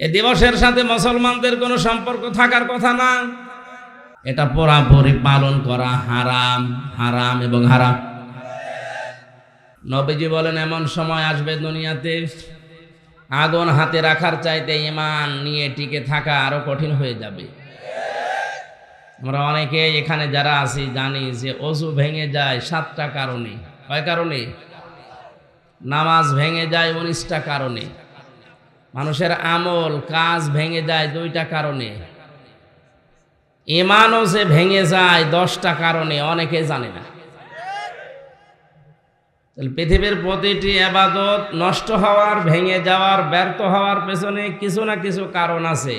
এ দিবসের সাথে মুসলমানদের কোনো সম্পর্ক থাকার কথা না। এটা পুরোপুরি পালন করা হারাম, হারাম এবং হারাম। নবীজি বলেন এমন সময় আসবে দুনিয়াতে আগুন হাতে রাখার চাইতে ঈমান নিয়ে টিকে থাকা আরো কঠিন হয়ে যাবে। আমরা অনেকে এখানে যারা আছি জানি যে ওযু ভেঙে যায় 7টা কারণে। কয় কারণে? নামাজ ভেঙে যায় 19টা কারণে। মানুষের আমল কাজ ভেঙে যায় 2টা কারণে। ঈমানও যে ভেঙে যায় 10টা কারণে, অনেকে জানে না। পৃথিবীর প্রতিটি ইবাদত নষ্ট হওয়ার, ভেঙে যাওয়ার, ব্যর্থ হওয়ার পেছনে কিছু না কিছু কারণ আছে।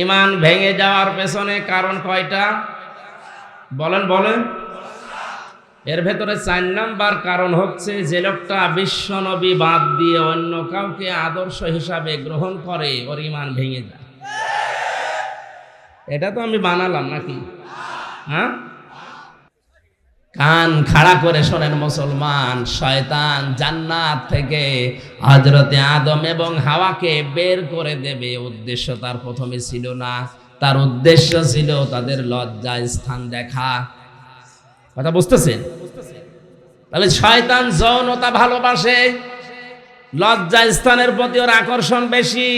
ঈমান ভেঙে যাওয়ার পেছনে কারণ কয়টা বলেন বলেন? এর ভেতরে 4 নাম্বার কারণ হচ্ছে যে লোকটা বিশ্বনবী বাদ দিয়ে অন্য কাউকে আদর্শ হিসাবে গ্রহণ করে, ওর ঈমান ভেঙে যায়। এটা তো আমি বানালাম নাকি? হ্যাঁ, কান খাড়া করে শোনেন মুসলমান, শয়তান জান্নাত থেকে হযরতে আদম এবং হাওয়াকে বের করে দেবে। উদ্দেশ্য তার প্রথমে ছিল না, তার উদ্দেশ্য ছিল তাদের লজ্জা স্থান দেখা। কথা বুঝতেছেন? তাহলে শয়তান যৌনতা ভালোবাসে, লজ্জা স্থানের প্রতি ওর আকর্ষণ বেশি।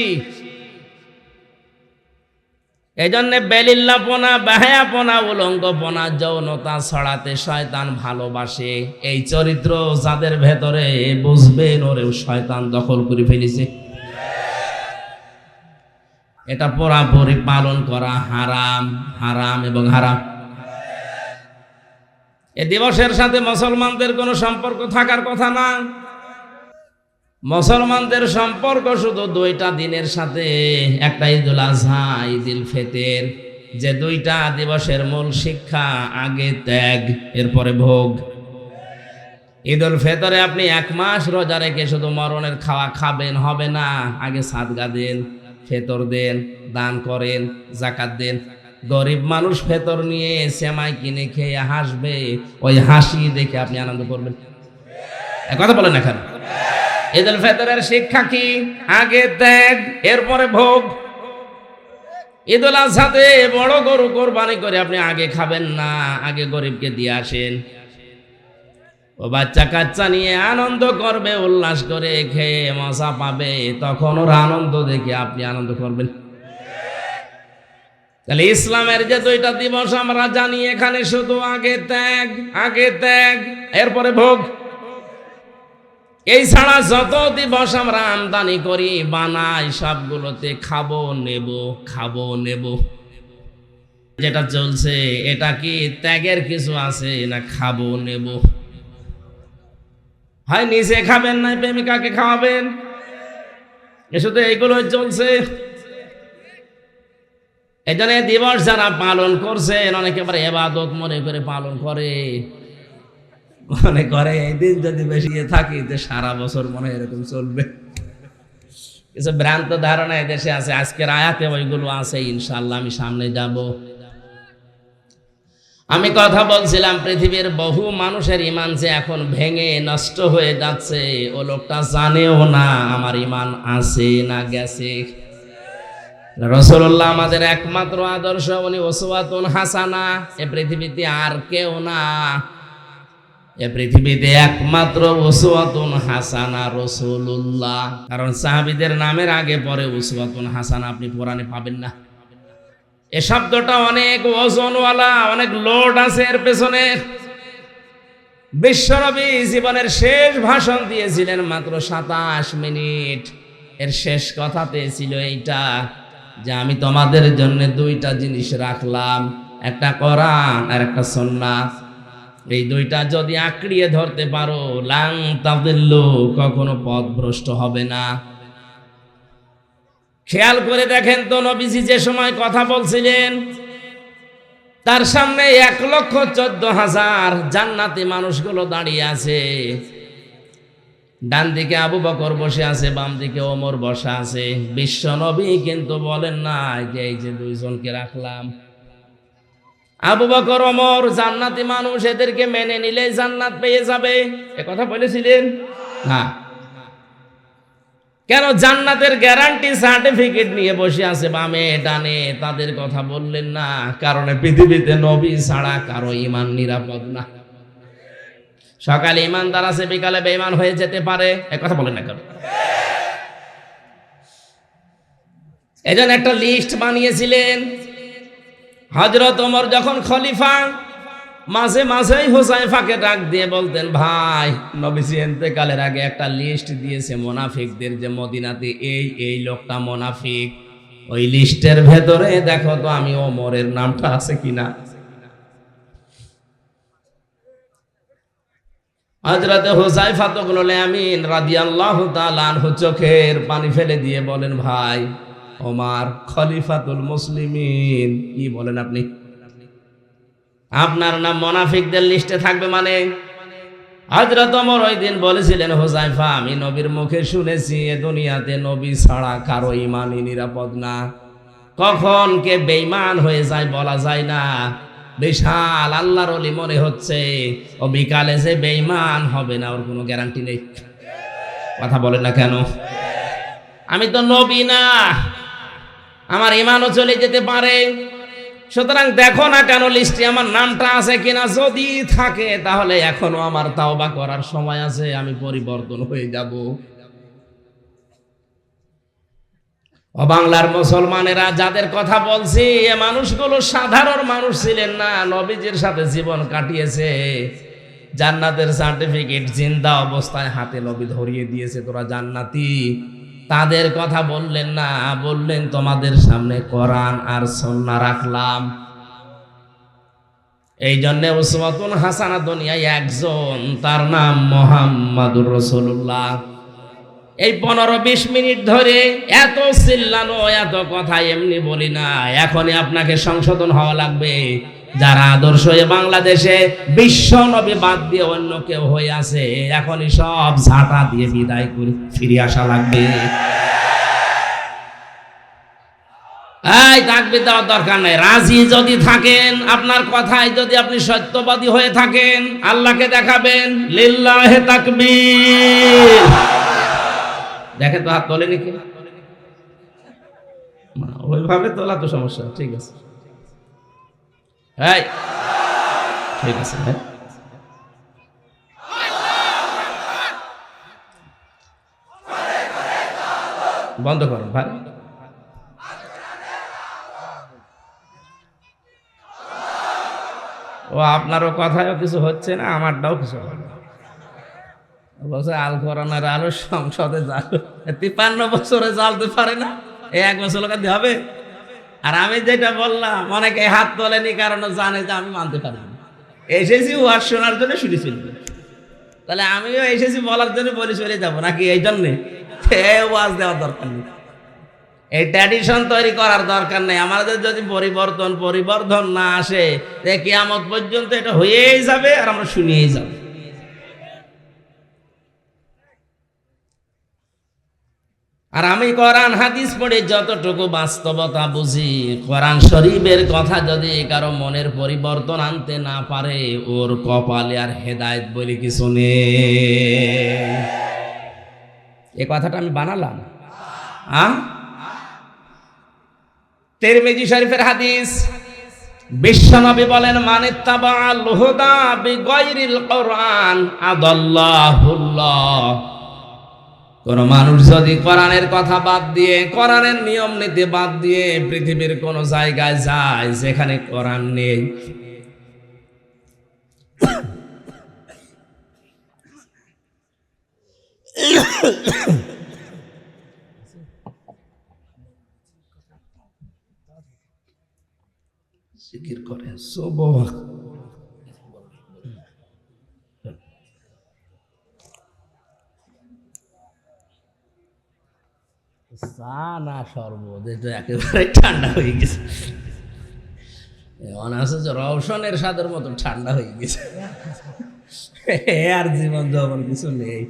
এই জন্য বেলিল্লাপনা, বাহায়াপনা, উলঙ্গপনা, যৌনতা ছড়াতে শয়তান ভালোবাসে। এই চরিত্র যাদের ভেতরে বুঝবেন ওরেও শয়তান দখল করে ফেলেছে। এটা পুরোপুরি পালন করা হারাম, হারাম এবং হারাম। এ দিবসের সাথে মুসলমানদের কোনো সম্পর্ক থাকার কথা না। মুসলমানদের সম্পর্ক শুধু 2টা দিনের সাথে, একটা ঈদুল আজহা, ঈদুল ফিতর, যে 2টা দিবসের মূল শিক্ষা আগে ত্যাগ এরপরে ভোগ। ঈদুল ফিতরে আপনি 1 মাস রোজা রেখে শুধু মরণের খাওয়া খাবেন হবে না, আগে সাদকা দেন, ফিতর দেন, দান করেন, যাকাত দেন। গরিব মানুষ ফিতর নিয়ে সেমাই কিনে খেয়ে হাসবে, ওই হাসি দেখে আপনি আনন্দ করবেন। কথা বলেন না কেন? ঈদুল ফিতরের শিক্ষা কি? আগে ত্যাগ এরপরে ভোগ। ঈদুল আজহাতে বড় গরু কোরবানি করে আপনি আগে খাবেন না, আগে গরিবকে দিয়ে আসেন। ও বাচ্চা কাচ্চা নিয়ে আনন্দ করবে, উল্লাস করে খেয়ে মজা পাবে, তখন ওর আনন্দ দেখে আপনি আনন্দ করবেন। তাহলে ইসলামের যে 2টা দিবস আমরা জানি, এখানে শুধু আগে ত্যাগ, আগে ত্যাগ এরপরে ভোগ। এই ছাড়া যত দিবস আমরা আমদানি করি, বানাই, সবগুলোতে খাবো নেব, খাবো নেব। যেটা চলছে এটা কি ত্যাগের কিছু আছে না খাবো নেব? হয় নিজে খাবেন না প্রেমিকাকে খাওয়াবেন, এ শুধু এইগুলো চলছে। এই জন্য দিবস যারা পালন করছেন অনেকে আবার ইবাদত মনে করে পালন করে, মনে করে এই দিন যদি বেশি থাকি তো সারা বছর মনে এরকম চলবে। কিছু ভ্রান্ত ধারণা এদেশে আছে। আজকের আয়াতে ওইগুলো আছে, ইনশাআল্লাহ আমি সামনে যাব। আমি কথা বলছিলাম পৃথিবীর বহু মানুষের ঈমান যে এখন ভেঙে নষ্ট হয়ে যাচ্ছে, ও লোকটা জানেও না আমার ঈমান আছে না গেছে। রাসূলুল্লাহ আমাদের একমাত্র আদর্শ, উনি উসওয়াতুন হাসানা। এ পৃথিবীতে আর কেউ না, এ পৃথিবীতে একমাত্র উসওয়াতুন হাসানা রাসূলুল্লাহ। কারণ সাহাবীদের নামের আগে পরে উসওয়াতুন হাসানা আপনি কোরআনে পাবেন না। এ শব্দটা অনেক ওজনওয়ালা, অনেক লোড আছে এর পেছনে। বিশ্বনবী জীবনের শেষ ভাষণ দিয়েছিলেন মাত্র 27 মিনিট। এর শেষ কথাতে ছিল এইটা যে আমি তোমাদের জন্য 2টা জিনিস রাখলাম, একটা কোরআন আর একটা সুন্নাহ। এই 2টা যদি আঁকড়িয়ে ধরতে পারো, লাং তাদিল্লু, কখনো পথভ্রষ্ট হবে না। খেয়াল করে দেখেন তো, নবীজি যে সময় কথা বলছিলেন তার সামনে 1,14,000 জান্নাতি মানুষগুলো দাঁড়িয়ে আছে। ডান দিকে আবু বকর বসে আছে, বাম দিকে ওমর বসা আছে। বিশ্ব নবী কিন্তু বলেন না যে এই যে 2 জনকে রাখলাম, আবু বকর ওমর জান্নাতি মানুষ, এদেরকে মেনে নিলে জান্নাত পেয়ে যাবে, এ কথা বলেছিলেন না। কেন জান্নাতের গ্যারান্টি সার্টিফিকেট নিয়ে বসে আছে বামে ডানে, তাদের কথা বললেন না? কারণ পৃথিবীতে নবী ছাড়া কারো ঈমান নিরাপদ না। সকালে ঈমানদার আছে, বিকালে বেঈমান হয়ে যেতে পারে, এই কথা বলেন না কেন? এজন্য একটা লিস্ট বানিয়েছিলেন হযরত ওমর যখন খলিফা। মাঝে মাঝেই হুযায়ফাকে ডাক দিয়ে বলতেন, ভাই নবীজি ইন্তেকালের আগে একটা লিস্ট দিয়েছে মুনাফিকদের, যে মদিনাতে এই এই লোকটা মুনাফিক, ওই লিস্টের ভেতরে দেখো তো আমি ওমরের নামটা আছে কিনা। হযরত হুযায়ফা ইবনুল ইয়ামিন রাদিয়াল্লাহু তাআলা আনহু চোখের পানি ফেলে দিয়ে বলেন, ভাই ওমর খলিফাতুল মুসলিমিন, কি বলেন আপনি? আপনার নাম মুনাফিকদের লিস্টে থাকবে মানে? হযরত ওমর ওই দিন বলেছিলেন, হুযায়ফা আমি নবীর মুখে শুনেছি এ দুনিয়াতে নবী ছাড়া কারো ঈমানই নিরাপদ না। কখন কে বেঈমান হয়ে যায় বলা যায় না। বিশাল আল্লাহর ওলি মনে হচ্ছে, ও বিকালে যে বেঈমান হবে না ওর কোনো গ্যারান্টি নেই। কথা বলেন না কেন? আমি তো নবী না, আমার ঈমানও চলে যেতে পারে। সুতরাং দেখো না কেন লিস্টে আমার নামটা আছে কিনা। যদি থাকে তাহলে এখনো আমার তাওবা করার সময় আছে, আমি পরিবর্তন হয়ে যাব। ও বাংলার মুসলমানেরা, যাদের কথা বলছি এ মানুষগুলো সাধারণ মানুষ ছিলেন না, নবীজির সাথে জীবন কাটিয়েছে। জান্নাতের সার্টিফিকেট জিন্দা অবস্থায় হাতে নবী ধরিয়ে দিয়েছে, তোরা জান্নাতি। তাদের কথা বললেন না, বললেন তোমাদের সামনে কোরআন আর সুন্নাহ রাখলাম। এই জন্য উসওয়াতুন হাসানা দুনিয়ায় একজন, তার নাম মুহাম্মাদুর রাসূলুল্লাহ। এই 15-20 মিনিট ধরে এত চিল্লানো, এত কথা এমনি বলি না। এখনই আপনাকে সংশোধন হওয়া লাগবে। যারা আদর্শ বাংলাদেশে বিশ্ব নবী বাদ দিয়ে অন্য কেউ হয়ে আছে, এখনই সব ঝাঁটা দিয়ে বিদায় করে ফিরে আসা লাগবে। এই তাকবীর দেওয়ার দরকার নাই। রাজি যদি থাকেন, আপনার কথায় যদি আপনি সত্যবাদী হয়ে থাকেন, আল্লাহকে দেখাবেন। লিল্লাহি তাকবীর। দেখে তো হাত তোলেনি কি? ওইভাবে তোলা তো সমস্যা। ঠিক আছে, এই ঠিক আছে ভাই, বন্ধ করুন ভাই। ও আপনারও কথায়ও কিছু হচ্ছে না, আমারটাও কিছু হয় না। বলছে আল কোরআনের আলো সংসদে জাল, 53 বছরে জ্বালতে পারে না, এই 1 বছর লোক হবে। আর আমি যেটা বললাম, অনেকে হাত তোলেনি কারণ জানে যে আমি মানতে পারি না। এসেছি ওয়াজ শোনার জন্য শুনেছিল, তাহলে আমিও এসেছি বলার জন্য বলে চলে যাবো নাকি? এই জন্যে ওয়াজ দেওয়ার দরকার নেই, এই ট্র্যাডিশন তৈরি করার দরকার নেই। আমাদের যদি পরিবর্তন না আসে, কিয়ামত পর্যন্ত এটা হয়েই যাবে আর আমরা শুনিয়েই যাব। আর আমি কোরআন হাদিস পড়ে যতটুকু বাস্তবতা বুঝি, কোরআন শরীফের কথা যদি কারো মনের পরিবর্তন আনতে না পারে, ওর কপালে আর হেদায়েত বলে কিছু নেই। এই কথাটা আমি বানালাম। তিরমিজি শরীফের হাদিস, বিশ্বনবী বলেন, মানিত্তাবাআল হুদা বিগাইরিল কোরআন আদাল্লাহুল্লাহ। কোন মানুষ যদি কোরআনের কথা বাদ দিয়ে, কোরআনের নিয়ম নীতি বাদ দিয়ে পৃথিবীর কোন জায়গায় যায় যেখানে কোরআন নেই, জিকির করে সুবহান চা না শরবত, এটা একেবারে ঠান্ডা হয়ে গেছে। মনে হচ্ছে যে রওশনের স্বাদের মতো ঠান্ডা হয়ে গেছে, আর জীবন যখন কিছু নেই।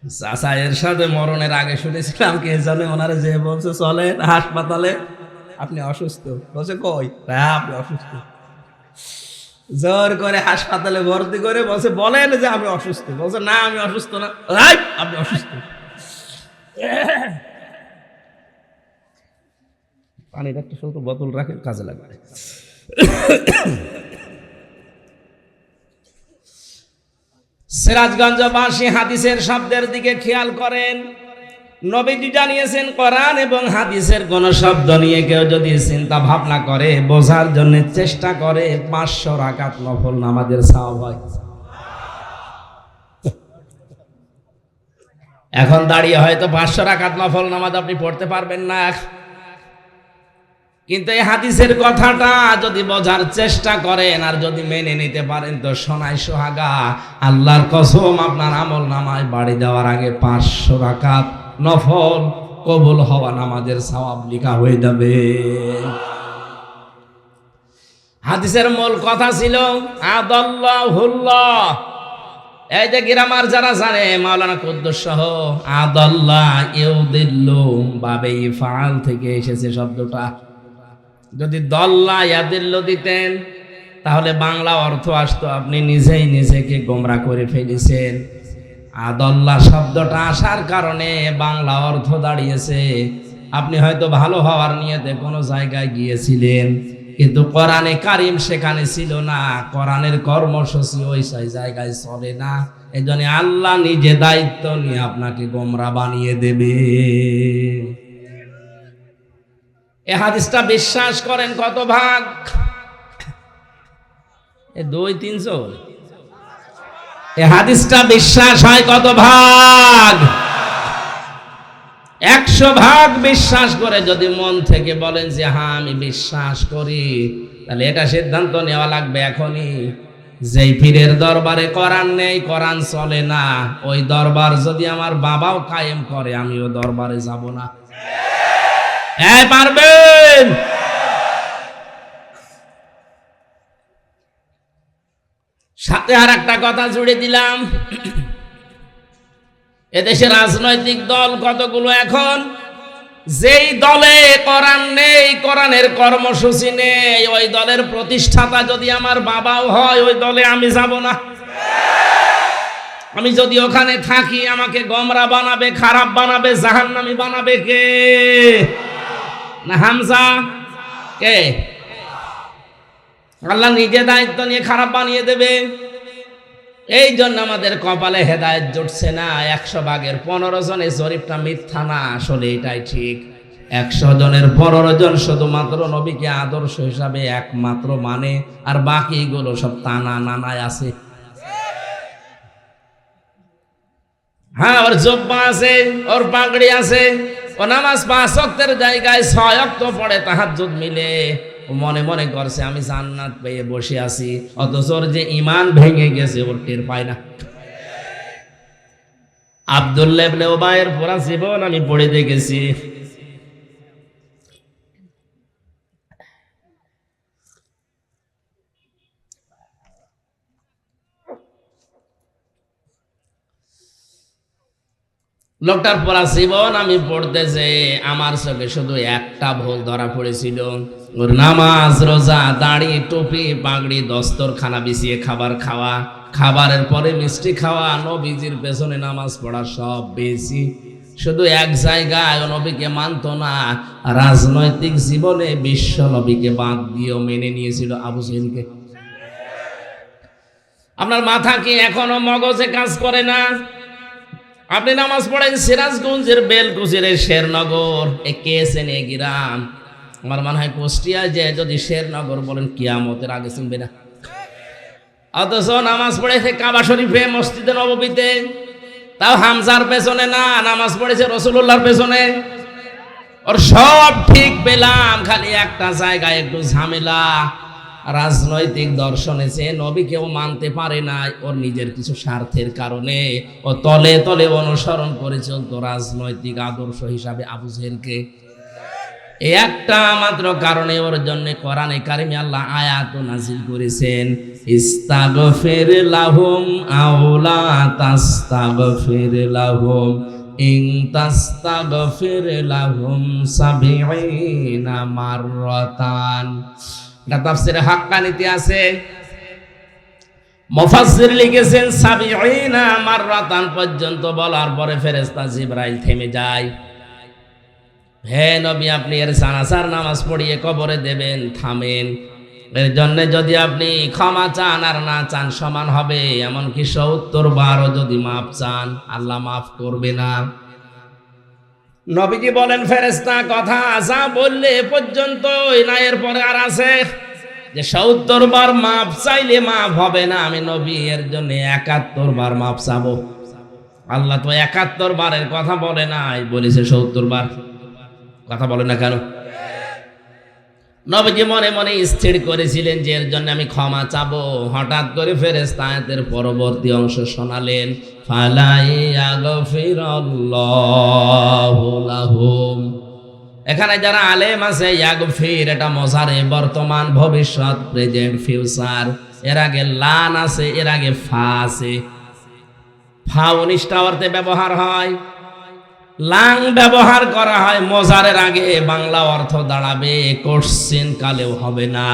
চাচা এর সাথে মরণের আগে শুনেছিলাম কে জানে, ওনারা যে বলছে চলেন হাসপাতালে, আপনি অসুস্থ, বলছে কই, হ্যাঁ আপনি অসুস্থ। জোর করে হাসপাতালে ভর্তি করে বলছে, বলেন যে আমি অসুস্থ। বলছে না আমি অসুস্থ না। আপনি অসুস্থ। পানির একটা ছোট বোতল রাখেন, কাজে লাগবে। সিরাজগঞ্জবাসী হাদিসের শব্দের দিকে খেয়াল করেন। নবীজি জানিয়েছেন, কোরআন এবং হাদিসের কোন শব্দ নিয়ে কেউ যদি চিন্তা ভাবনা করে, বোঝার জন্য চেষ্টা করে, 500 রাকাত নফল নামাজের সওয়াব হয়। এখন দাঁড়িয়ে হয়তো 500 রাকাত নফল নামাজ আপনি পড়তে পারবেন না, কিন্তু এই হাদিসের কথাটা যদি বোঝার চেষ্টা করেন আর যদি মেনে নিতে পারেন, তো সোনায় সোহাগা, আল্লাহর কসম আপনার আমল নামায় বাড়ি দেওয়ার আগে 500 রাকাত নফল কবুল হওয়া নামাজের সওয়াব লেখা হয়ে যাবে। হাদিসের মূল কথা ছিল আদাল্লাহুল্লাহ। এই যে গ্রামার যারা জানে, মাওলানা কুদ্দুস সহ, আদাল্লাহ ইউদিল্লু বাবে ফাল থেকে এসেছে শব্দটা। যদি দল্লা ইয়াদিল্লু দিতেন তাহলে বাংলা অর্থ আসতো আপনি নিজেই নিজেকে গোমরা করে ফেলেছেন। আদাল্লাহ শব্দটা আসার কারণে বাংলা অর্থ দাঁড়িয়েছে আপনি হয়তো ভালো হওয়ার নিয়তে কোনো জায়গায় গিয়েছিলেন, কিন্তু কোরআনে কারিম সেখানে ছিল না, কোরআনের কর্মসূচি ওই সেই জায়গায় চলে না। এই জন্য আল্লাহ নিজে দায়িত্ব নিয়ে আপনাকে গোমরা বানিয়ে দেবে। এই হাদিসটা বিশ্বাস করেন কত ভাগ? 2-300। এই হাদিসটা বিশ্বাস হয় কত ভাগ? 100 ভাগ বিশ্বাস করে যদি মন থেকে বলেন যে হ্যাঁ আমি বিশ্বাস করি, তাহলে এটা সিদ্ধান্ত নেওয়া লাগবে এখনই, যেই পীরের দরবারে কোরআন নেই, কোরআন চলে না, ওই দরবার যদি আমার বাবাও কায়েম করে আমিও দরবারে যাব না। পারবেন? সাথে আর একটা কথা জুড়ে দিলাম, এদেশে রাজনৈতিক দল কতগুলো এখন, যেই দলে কোরআন নেই, কোরআনের কর্মসূচি নেই, ওই দলের প্রতিষ্ঠাতা যদি আমার বাবাও হয়, ওই দলে আমি যাব না। আমি যদি ওখানে থাকি আমাকে গোমরা বানাবে, খারাপ বানাবে, জাহান্নামী বানাবে কে? না হামজা? কে? আল্লাহ নিজে দায়িত্ব নিয়ে খারাপ বানিয়ে দেবে। এই জন্য আমাদের কপালে হেদায়েত জুটছে না। 100 ভাগের 15 জন এই জরিপটা মিথ্যা না, আসলে এটাই ঠিক। 100 জনের 15 জন শুধুমাত্র নবীকে আদর্শ হিসাবে একমাত্র মানে, আর বাকিগুলো সব টানা নানায় আছে। হ্যাঁ, ওর জব্বা আছে, ওর পাগড়ি আছে, ও নামাজ 5 ওয়াক্তের জায়গায় 6 ওয়াক্ত পড়ে, তাহাজ্জুদ মিলে, মনে মনে করছে আমি জান্নাত পেয়ে বসে আছি, অথচ ওর যে ঈমান ভেঙে গেছে ওর টের পায় না। আব্দুল্লাহ ইবনে উবাইয়ের পুরা জীবন আমি পড়ে দেখেছি। লোকটার পড়া জীবন আমি পড়তে যে আমার চোখে শুধু একটা ভুল ধরা পড়েছিল, ওর নামাজ, রোজা, দাড়ি, টুপি, পাগড়ি, দস্তরখানা বিছিয়ে খাবার খাওয়া, খাবারের পরে মিষ্টি খাওয়া, নবীজির পেছনে নামাজ পড়া, সব বেশি। শুধু এক জায়গায় নবীকে মানত না, রাজনৈতিক জীবনে বিশ্ব নবীকে বাদ দিয়েও মেনে নিয়েছিল আবু জেহেলকে। আপনার মাথা কি এখনো মগজে কাজ করে না? আপনি নামাজ পড়েন সিরাজগঞ্জের বেলকুচির শেরনগর, এ কেসেন এ গ্রাম, আমার মনে হয় কুষ্টিয়া যে যদি শেরনগর বলেন কিয়ামতের আগে চিনবে না। অথচ নামাজ পড়েছে কাবা শরীফে, মসজিদে নববীতে, তাও হামজার পেছনে না, নামাজ পড়েছে রাসূলুল্লাহর পেছনে। ওর সব ঠিক পেলাম, খালি একটা জায়গায় একটু ঝামেলা, রাজনৈতিক দর্শনে সে নবীকেও মানতে পারে না, ওর নিজের কিছু স্বার্থের কারণে ও তলে তলে অনুসরণ করে চলতো রাজনৈতিক আদর্শ হিসাবে আবু জেহেলকে। এই একটা মাত্র কারণে ওর জন্য কোরআনে কারিমে আল্লাহ আয়াত নাজিল করেছেন, ইস্তাগফির লাহুম আও লা তাস্তাগফির লাহুম ইন তাস্তাগফির লাহুম 70 মাররাতান। এটা তাফসীরে হাক্কানীতে আছে, মুফাসসির লিখেছেন ৭০ মাররাতান পর্যন্ত বলার পরে ফেরেশতা জিবরাইল থেমে যায়। হে নবী, আপনি এর জানাজার নামাজ পড়িয়ে কবরে দেবেন, থামেন। এর জন্য যদি আপনি ক্ষমা চান আর না চান সমান হবে, এমনকি ৭০ বারও যদি মাফ চান আল্লাহ মাফ করবে না। নবীজি বলেন, ফেরেশতা কথা যা বললে এ পর্যন্তই না, এরপরে আর আছে যে ৭০ বার মাফ চাইলে মাফ হবে না। আমি নবী এর জন্য ৭১ বার মাফ চাবো। আল্লাহ তো ৭১ বারের কথা বলে নাই, বলেছে ৭০ বার। কথা বলে না কেন? নবীজি মনে মনে স্থির করেছিলেন যে এর জন্য আমি ক্ষমা চাবো। হঠাৎ করে ফেরেশতা আয়াতের পরবর্তী অংশ শোনালেন, ফালা ইয়াগফিরাল্লাহু লাহুম। এখানে যারা আলেম আছে, ইয়াগফির এটা মজারে, বর্তমান, ভবিষ্যৎ, প্রেজেন্ট, ফিউচার। এর আগে লান আছে, এর আগে ফা আছে। ফা ১৯টা অর্থে ব্যবহার হয়, লাং ব্যবহার করা হয় মজারের আগে। বাংলা অর্থ দাঁড়াবে কোশ্চেন কালেও হবে না।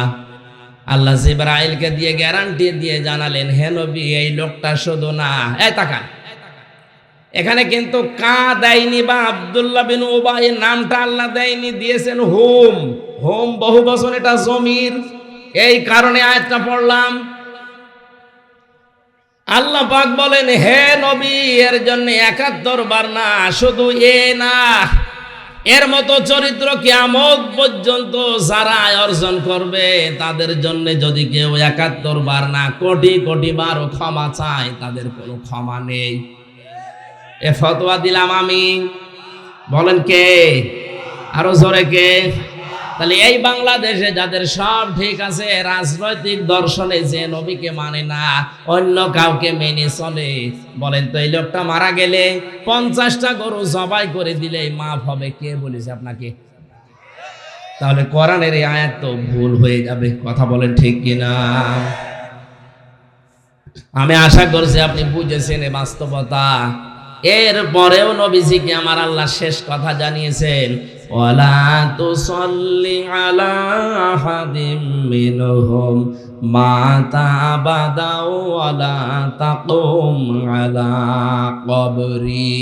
আল্লাহ জিবরাইলকে দিয়ে গ্যারান্টি দিয়ে জানালেন, হে নবী, এই লোকটা শুধু না, এই তাকান, এখানে কিন্তু কা দেয়নি বা আব্দুল্লাহ বিন উবাই নামটা আল্লাহ দেয়নি, দিয়েছেন হুম। হুম বহু বচন, এটা জমির। এই কারণে আয়াতটা পড়লাম। আল্লাহ পাক বলেন, হে নবী, এর জন্য ৭১ বার না, শুধু এ না, এর মতো চরিত্র কিয়ামত পর্যন্ত যারা অর্জন করবে তাদের জন্য যদি কেউ ৭১ বার না, কোটি কোটি বারও ক্ষমা চায়, তাদের কোনো ক্ষমা নেই। এ ফতোয়া দিলাম আমি। বলেন কে? আরো জোরে কে? তাহলে এই বাংলাদেশে যাদের সব ঠিক আছে, রাজনৈতিক দর্শনে যে নবীকে মানে না, অন্য কাউকে মেনে চলে, বলেন তো এই লোকটা মারা গেলে 50টা গরু জবাই করে দিলে মাফ হবে, কে বলেছে আপনাকে? তাহলে কোরআনের এই আয়াত তো ভুল হয়ে যাবে। কথা বলেন ঠিক কিনা? আমি আশা করছি আপনি বুঝেছেন এই বাস্তবতা। এর পরেও নবীজিকে আমার আল্লাহ শেষ কথা জানিয়েছেন, ওয়ালা তুসাল্লি আলা আহাদিম মিনহুম মাতা আবাদা ওয়ালা তাকুম আলা কবরি।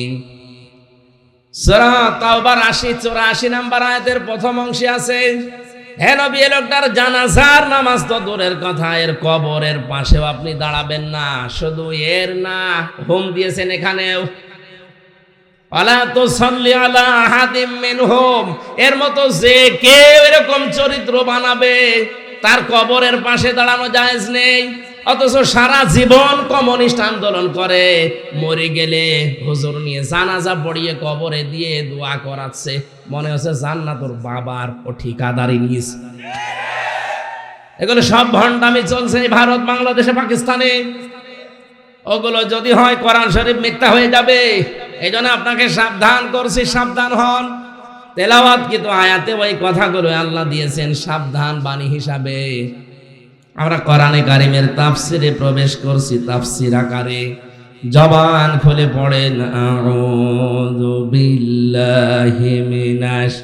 সূরা তাওবার ৮০-৮৪ নাম্বার আয়াতের প্রথম অংশে আছে, হে নবী, এ লোকটার জানাজার নামাজ তো দূরের কথা, এর কবরের পাশেও আপনি দাঁড়াবেন না। শুধু এর না, হুম দিয়েছেন এখানেও, ওয়ালা তুসাল্লি আলা আহাদিম মিনহুম, এর মতো যে কেউ এরকম চরিত্র বানাবে তার কবরের পাশে দাঁড়ানো জায়েজ নেই। অথচ সারা জীবন কমিউনিস্ট আন্দোলন করে, মরে গেলে হুজুর নিয়ে জানাজা পড়িয়ে কবরে দিয়ে দোয়া করাচ্ছে, মনে হচ্ছে জান্নাত ওর বাবার, ও ঠিকাদারি নিস। এগুলো সব ভণ্ডামি চলছে ভারত, বাংলাদেশে, পাকিস্তানে। ওগুলো যদি হয় কোরআন শরীফ মিথ্যা হয়ে যাবে। এই জন্য আপনাকে সাবধান করছি, সাবধান হন। তেলাওয়াত কিন্তু আয়াতে ওই কথাগুলো আল্লাহ দিয়েছেন সাবধান বাণী হিসাবে। আমরা কোরআনে কারিমের তাফসিরে প্রবেশ করছি, তাফসির আকারে। জবান খুলে পড়েন, আউযু বিল্লাহি মিনাশ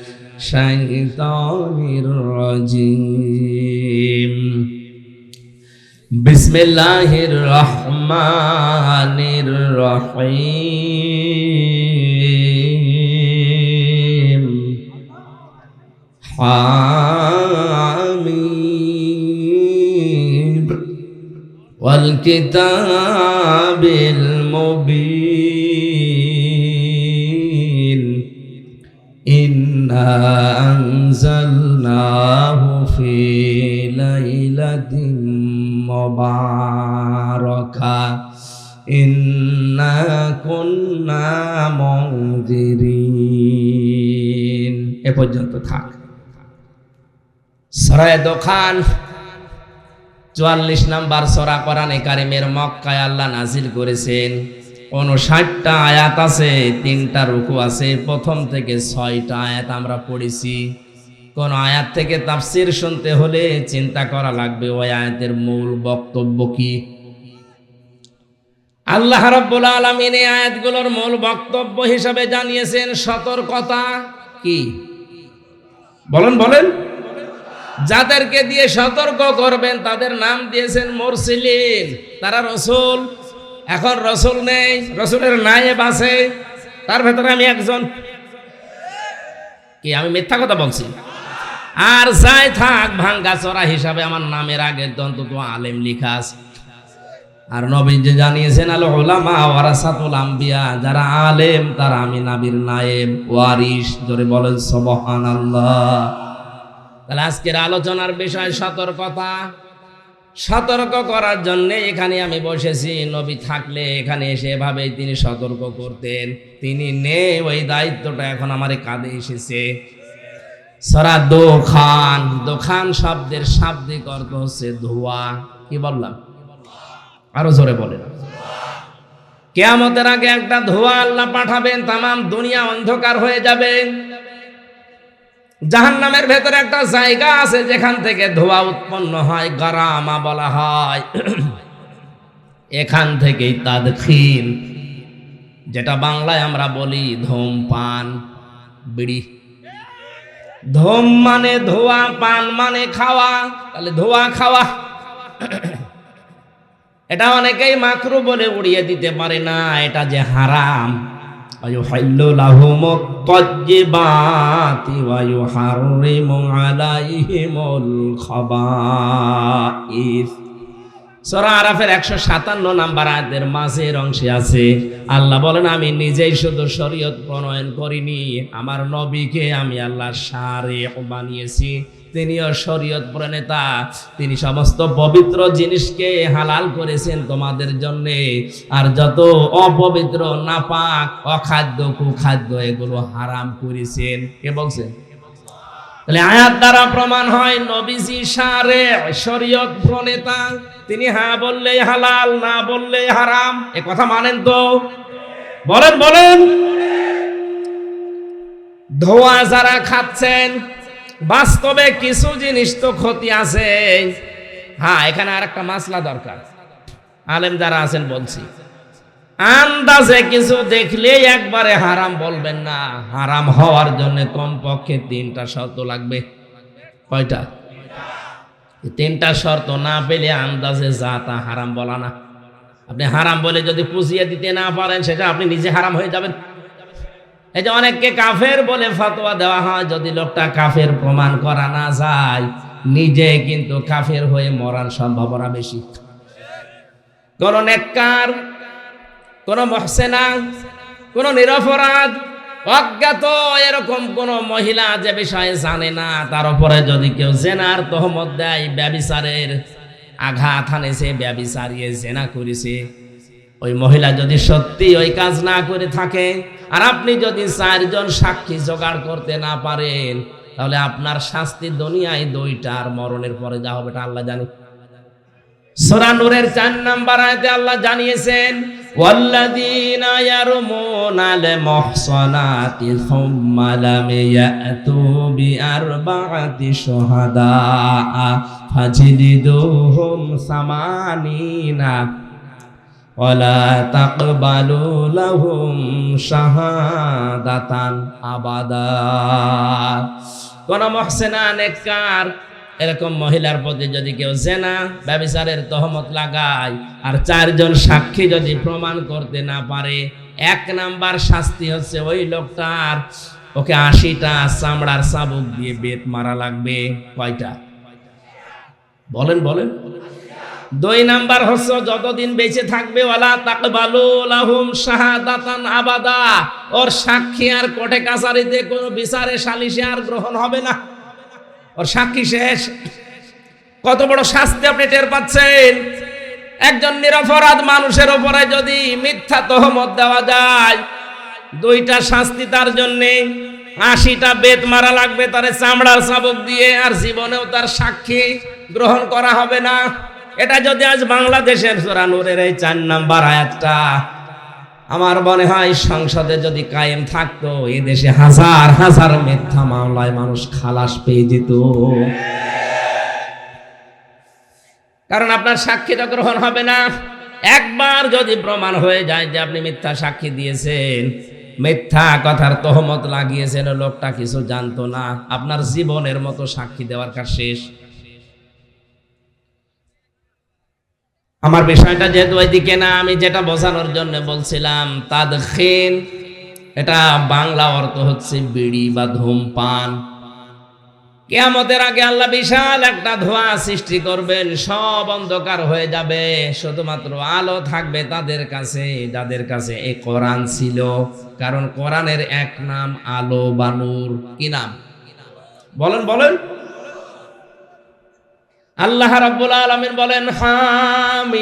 শাইতানির রাজিম, বিসমিল্লাহির রহমানির রহিম, হামিম ওয়াল কিতাবিল মুবিন, ইন্না আনজালনাহু ফি লাইলাতিন মুবারাকা, ইন্না কুন্না মুনজিরিন। এ পর্যন্ত থাক। সূরা দোখান ৪৪ নাম্বার সূরা কোরআনে কারিমের, মক্কায় আল্লাহ নাজিল করেছেন। ৫৯টা আয়াত আছে, ৩টা রুকু আছে। প্রথম থেকে ৬টা আয়াত আমরা পড়েছি। কোন আয়াত থেকে তাফসির শুনতে হলে চিন্তা করা লাগবে ওই আয়াতের মূল বক্তব্য কি। আল্লাহ রাব্বুল আলামিন এই আয়াতগুলোর মূল বক্তব্য হিসাবে জানিয়েছেন সতর্কতা। কি বলেন? বলেন যাদেরকে দিয়ে সতর্ক করবেন তাদের নাম দিয়েছেন মুরসিলিন, তারা রসুল। এখন রসুল নেই, রসুলের নায়েব আছে, তার ভেতরে আমি একজন। কি আমি মিথ্যা কথা বলছি? আর যাই থাক, ভাঙ্গা চড়া হিসাবে আমার নামের আগে অন্তত আলেম লিখা আছে। আর নবীজি জানিয়েছেন আল উলামা ওয়ারাসাতুল আম্বিয়া, যারা আলেম তারা আমি নবীর নায়েব ওয়ারিস। জোরে বলেন সুবহানাল্লাহ। তাহলে আজকের আলোচনার বিষয় সতর্কতা। সতর্ক করার জন্য এখানে আমি বসেছি। নবী থাকলে এখানে এসে এভাবেই তিনি সতর্ক করতেন। তিনি নেই, ওই দায়িত্বটা এখন আমার কাঁধে এসেছে। সূরা দোখান, দোখান শব্দের শাব্দিক অর্থ হচ্ছে ধোঁয়া। কি বললাম? আরো জোরে বলেন। কিয়ামতের আগে একটা ধোঁয়া আল্লাহ পাঠাবেন, তামাম দুনিয়া অন্ধকার হয়ে যাবে। জাহান্নামের ভেতরে একটা জায়গা আছে যেখান থেকে ধোঁয়া উৎপন্ন হয়, গারামা বলা হয়। এখান থেকেই তাদখিন, যেটা বাংলায় আমরা বলি ধূমপান, বিড়ি। ধূম মানে ধোঁয়া, পান মানে খাওয়া, তাহলে ধোঁয়া খাওয়া। এটা অনেকেই মাকরু বলে উড়িয়ে দিতে পারে না, এটা যে হারাম। ওয়ায়ুহিল্লু লাহুমুত তাজ্জিবাতি ওয়া ইউহাররিমু আলাইহিমুল খাবাইস। সূরা আরাফের 157 নম্বর আয়াতের মাঝের অংশে আছে, আল্লাহ বলেন আমি নিজেই শুধু শরীয়ত প্রণয়ন করিনি, আমার নবীকে আমি আল্লাহ শারিহ বানিয়েছি। তিনিও শরীয়ত প্রণেতা, তিনি সমস্ত পবিত্র জিনিসকে হালাল করেছেন তোমাদের জন্যে, আর যত অপবিত্র, নাপাক, অখাদ্য, কুখাদ্য এগুলো হারাম করেছেন। কে বলছেন? তাহলে আয়াত দ্বারা প্রমাণ হয় নবীজি শারিহ, শরীয়ত প্রণেতা। তিনি হ্যাঁ বললেই হালাল, না বললেই হারাম। এ কথা মানেন তো? বলেন বলেন। ধোঁয়া যারা খাচ্ছেন, বাস্তবে কিছু জিনিস তো ক্ষতি আছে। হ্যাঁ, এখানে আর একটা মাসলা দরকার। আলেম যারা আছেন বলছি, আন্দাজে কিছু দেখলেই একবারে হারাম বলবেন না। হারাম হওয়ার জন্য কমপক্ষে 3টা শর্ত লাগবে। কয়টা? 3টা শর্ত না পেলে আন্দাজে যা তা হারাম বলা না। আপনি হারাম বলে যদি পুষিয়ে দিতে না পারেন, সেটা আপনি নিজে হারাম হয়ে যাবেন। এই যে অনেককে কাফের বলে ফতোয়া দেওয়া হয়, যদি লোকটা কাফের প্রমাণ করা না যায়, নিজে কিন্তু কাফের হয়ে মরার সম্ভাবনা বেশি। কোন নেককার, কোন মহসেনা, কোন নিরপরাধ, অজ্ঞাত এরকম কোন মহিলা যে বিষয়ে জানে না, তার উপরে যদি কেউ জেনার তহমত দেয়, ব্যভিচারের আঘাত হানেছে, ব্যভিচারিয়ে জেনা করেছে, ওই মহিলা যদি সত্যি ওই কাজ না করে থাকে, আর আপনি যদি 4 জন সাক্ষী জোগাড় করতে না পারেন, তাহলে আপনার শাস্তি দুনিয়ায় 2টা, আর মরণের পরে যা হবে এটা আল্লাহ জানে। সূরা নূরের 4 নম্বর আয়াতে আল্লাহ জানিয়েছেন, ওয়াল্লাযীনা ইয়ারমুনাল মুহসানাতি সুম্মা লাম ইয়াতু বিআরবা'তি শুহাদা ফাজলিদুহুম 80 ওয়ালা তাকবালু লাহুম শাহাদাতান আবাদা। কোন মুহসিনা, নেককার এরকম মহিলার প্রতি যদি কেউ জেনা, ব্যভিচারের তহমত লাগায়, আর 4 জন সাক্ষী যদি প্রমাণ করতে না পারে, 1 নাম্বার শাস্তি হচ্ছে ওই লোকটার ওকে 80টা চামড়ার চাবুক দিয়ে বেত মারা লাগবে। কয়টা? বলেন বলেন। 2 নাম্বার হচ্ছে যতদিন বেঁচে থাকবে, ওয়ালা তাকবালু লাহুম শাহাদাতান আবাদা, ওর সাক্ষী আর কোর্টে কাছারিতে কোনো বিচারে সালিশে আর গ্রহণ হবে না, ওর সাক্ষী শেষ। কত বড় শাস্তি আপনি টের পাচ্ছেন? একজন নিরপরাধ মানুষের উপরে যদি মিথ্যা তহমত দেওয়া যায়, 2টা শাস্তি তার জন্যে। 80টা বেত মারা লাগবে তার চামড়ার চাবুক দিয়ে, আর জীবনেও তার সাক্ষী গ্রহণ করা হবে না। এটা যদি আজ বাংলাদেশের সূরা নূরের এই 4 নম্বর আয়াতটা আমার মনে হয় সংসদে যদি কায়েম থাকতো, এই দেশে হাজার হাজার মিথ্যা মামলায় মানুষ খালাস পেয়ে যেত। কারণ আপনার সাক্ষী তো গ্রহণ হবে না। একবার যদি প্রমাণ হয়ে যায় যে আপনি মিথ্যা সাক্ষী দিয়েছেন, মিথ্যা কথার তহমত লাগিয়েছেন, লোকটা কিছু জানতো না, আপনার জীবনের মতো সাক্ষী দেওয়ার কাজ শেষ। আমার বিষয়টা যেহেতু ওইদিকে না, আমি যেটা বোঝানোর জন্য বলছিলাম, তাদখিন এটা বাংলা অর্থ হচ্ছে বিড়ি বা ধূমপান। কিয়ামতের আগে আল্লাহ বিশাল একটা ধোঁয়া সৃষ্টি করবেন, সব অন্ধকার হয়ে যাবে, শুধুমাত্র আলো থাকবে তাদের কাছে যাদের কাছে এই কোরআন ছিল। কারণ কোরআনের এক নাম আলো বা নূর। কি নাম বলেন বলেন? আল্লাহ রাব্বুল আলামিন বলেন, হামিম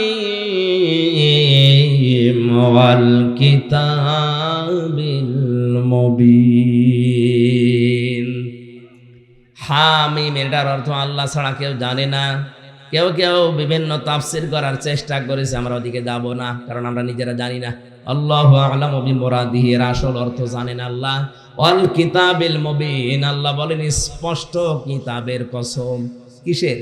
ওয়াল কিতাবিল মুবিন। হামিম এটার অর্থ আল্লাহ ছাড়া কেউ জানে না। কেউ কেউ বিভিন্ন তাফসীর করার চেষ্টা করেছে, আমরা ওদিকে যাব না, কারণ আমরা নিজেরা জানি না। আল্লাহু আ'লামু বিমুরাদিহি, এর আসল অর্থ জানেন আল্লাহ। ওয়াল কিতাবিল মুবিন, আল্লাহ বলেন স্পষ্ট কিতাবের কসম। কিসের?